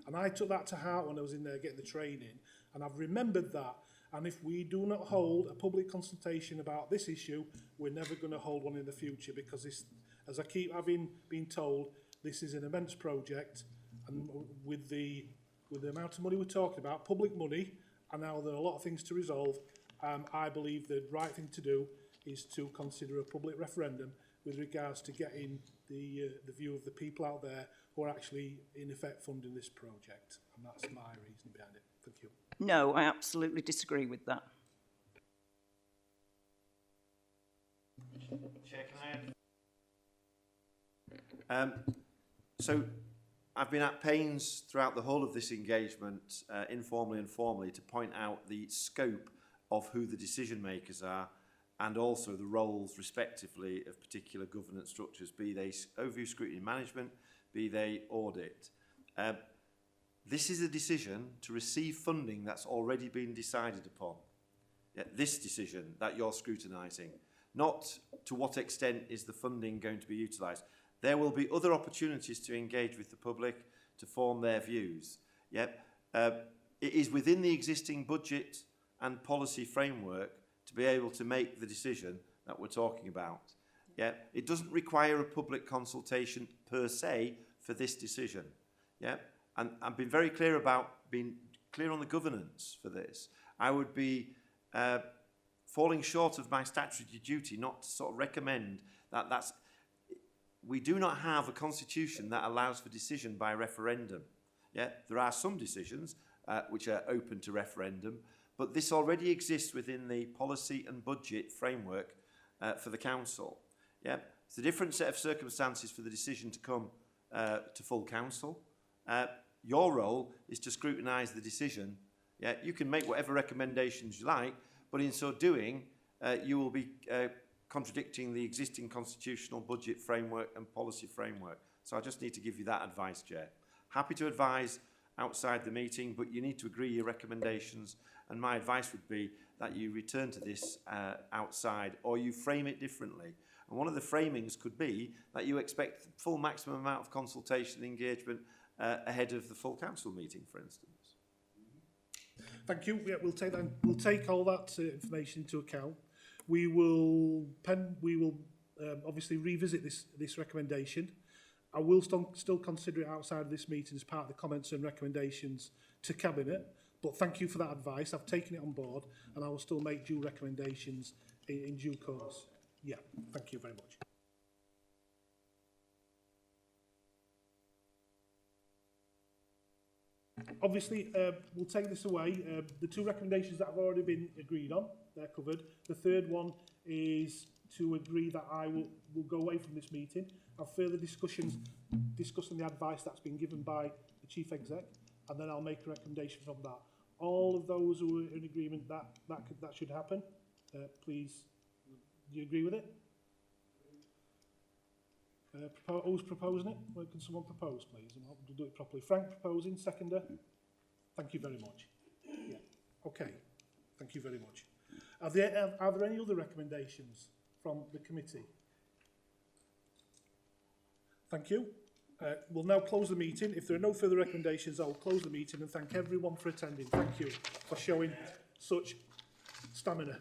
Speaker 1: And I took that to heart when I was in there getting the training, and I've remembered that. And if we do not hold a public consultation about this issue, we're never going to hold one in the future, because this, as I keep having been told, this is an immense project, and with the amount of money we're talking about, public money, and now there are a lot of things to resolve, I believe the right thing to do is to consider a public referendum with regards to getting the view of the people out there who are actually in effect funding this project. And that's my reasoning behind it. Thank you.
Speaker 6: No, I absolutely disagree with that.
Speaker 2: Chair, can I add? So I've been at pains throughout the whole of this engagement, informally and formally, to point out the scope of who the decision makers are, and also the roles, respectively, of particular governance structures, be they overview scrutiny management, be they audit. This is a decision to receive funding that's already been decided upon. Yeah, this decision that you're scrutinising, not to what extent is the funding going to be utilised. There will be other opportunities to engage with the public, to form their views. Yep. It is within the existing budget and policy framework to be able to make the decision that we're talking about. Yeah, it doesn't require a public consultation per se for this decision. Yeah, and I've been very clear about being clear on the governance for this. I would be falling short of my statutory duty not to sort of recommend that that's. We do not have a constitution that allows for decision by referendum. Yeah, there are some decisions which are open to referendum, but this already exists within the policy and budget framework for the council. Yeah, it's a different set of circumstances for the decision to come to full council. Your role is to scrutinise the decision. Yeah, you can make whatever recommendations you like, but in so doing, you will be contradicting the existing constitutional budget framework and policy framework. So I just need to give you that advice, Chair. Happy to advise outside the meeting, but you need to agree your recommendations, and my advice would be that you return to this outside, or you frame it differently. And one of the framings could be that you expect full maximum amount of consultation and engagement ahead of the full council meeting, for instance.
Speaker 1: Thank you. Yeah, we'll take that. We'll take all that information into account. We will obviously revisit this recommendation. I will still consider it outside of this meeting as part of the comments and recommendations to Cabinet. But thank you for that advice. I've taken it on board, and I will still make due recommendations in due course. Yeah, thank you very much. Obviously, we'll take this away. The two recommendations that have already been agreed on, they're covered. The third one is to agree that I will go away from this meeting, have further discussions discussing the advice that's been given by the Chief Exec, and then I'll make a recommendation from that. All of those who are in agreement that should happen, please, do you agree with it? Who's proposing it? Well, can someone propose, please? And I'll do it properly. Frank proposing, seconder. Thank you very much. Yeah. Okay. Thank you very much. Are there any other recommendations from the committee? Thank you. We'll now close the meeting. If there are no further recommendations, I will close the meeting and thank everyone for attending. Thank you for showing such stamina.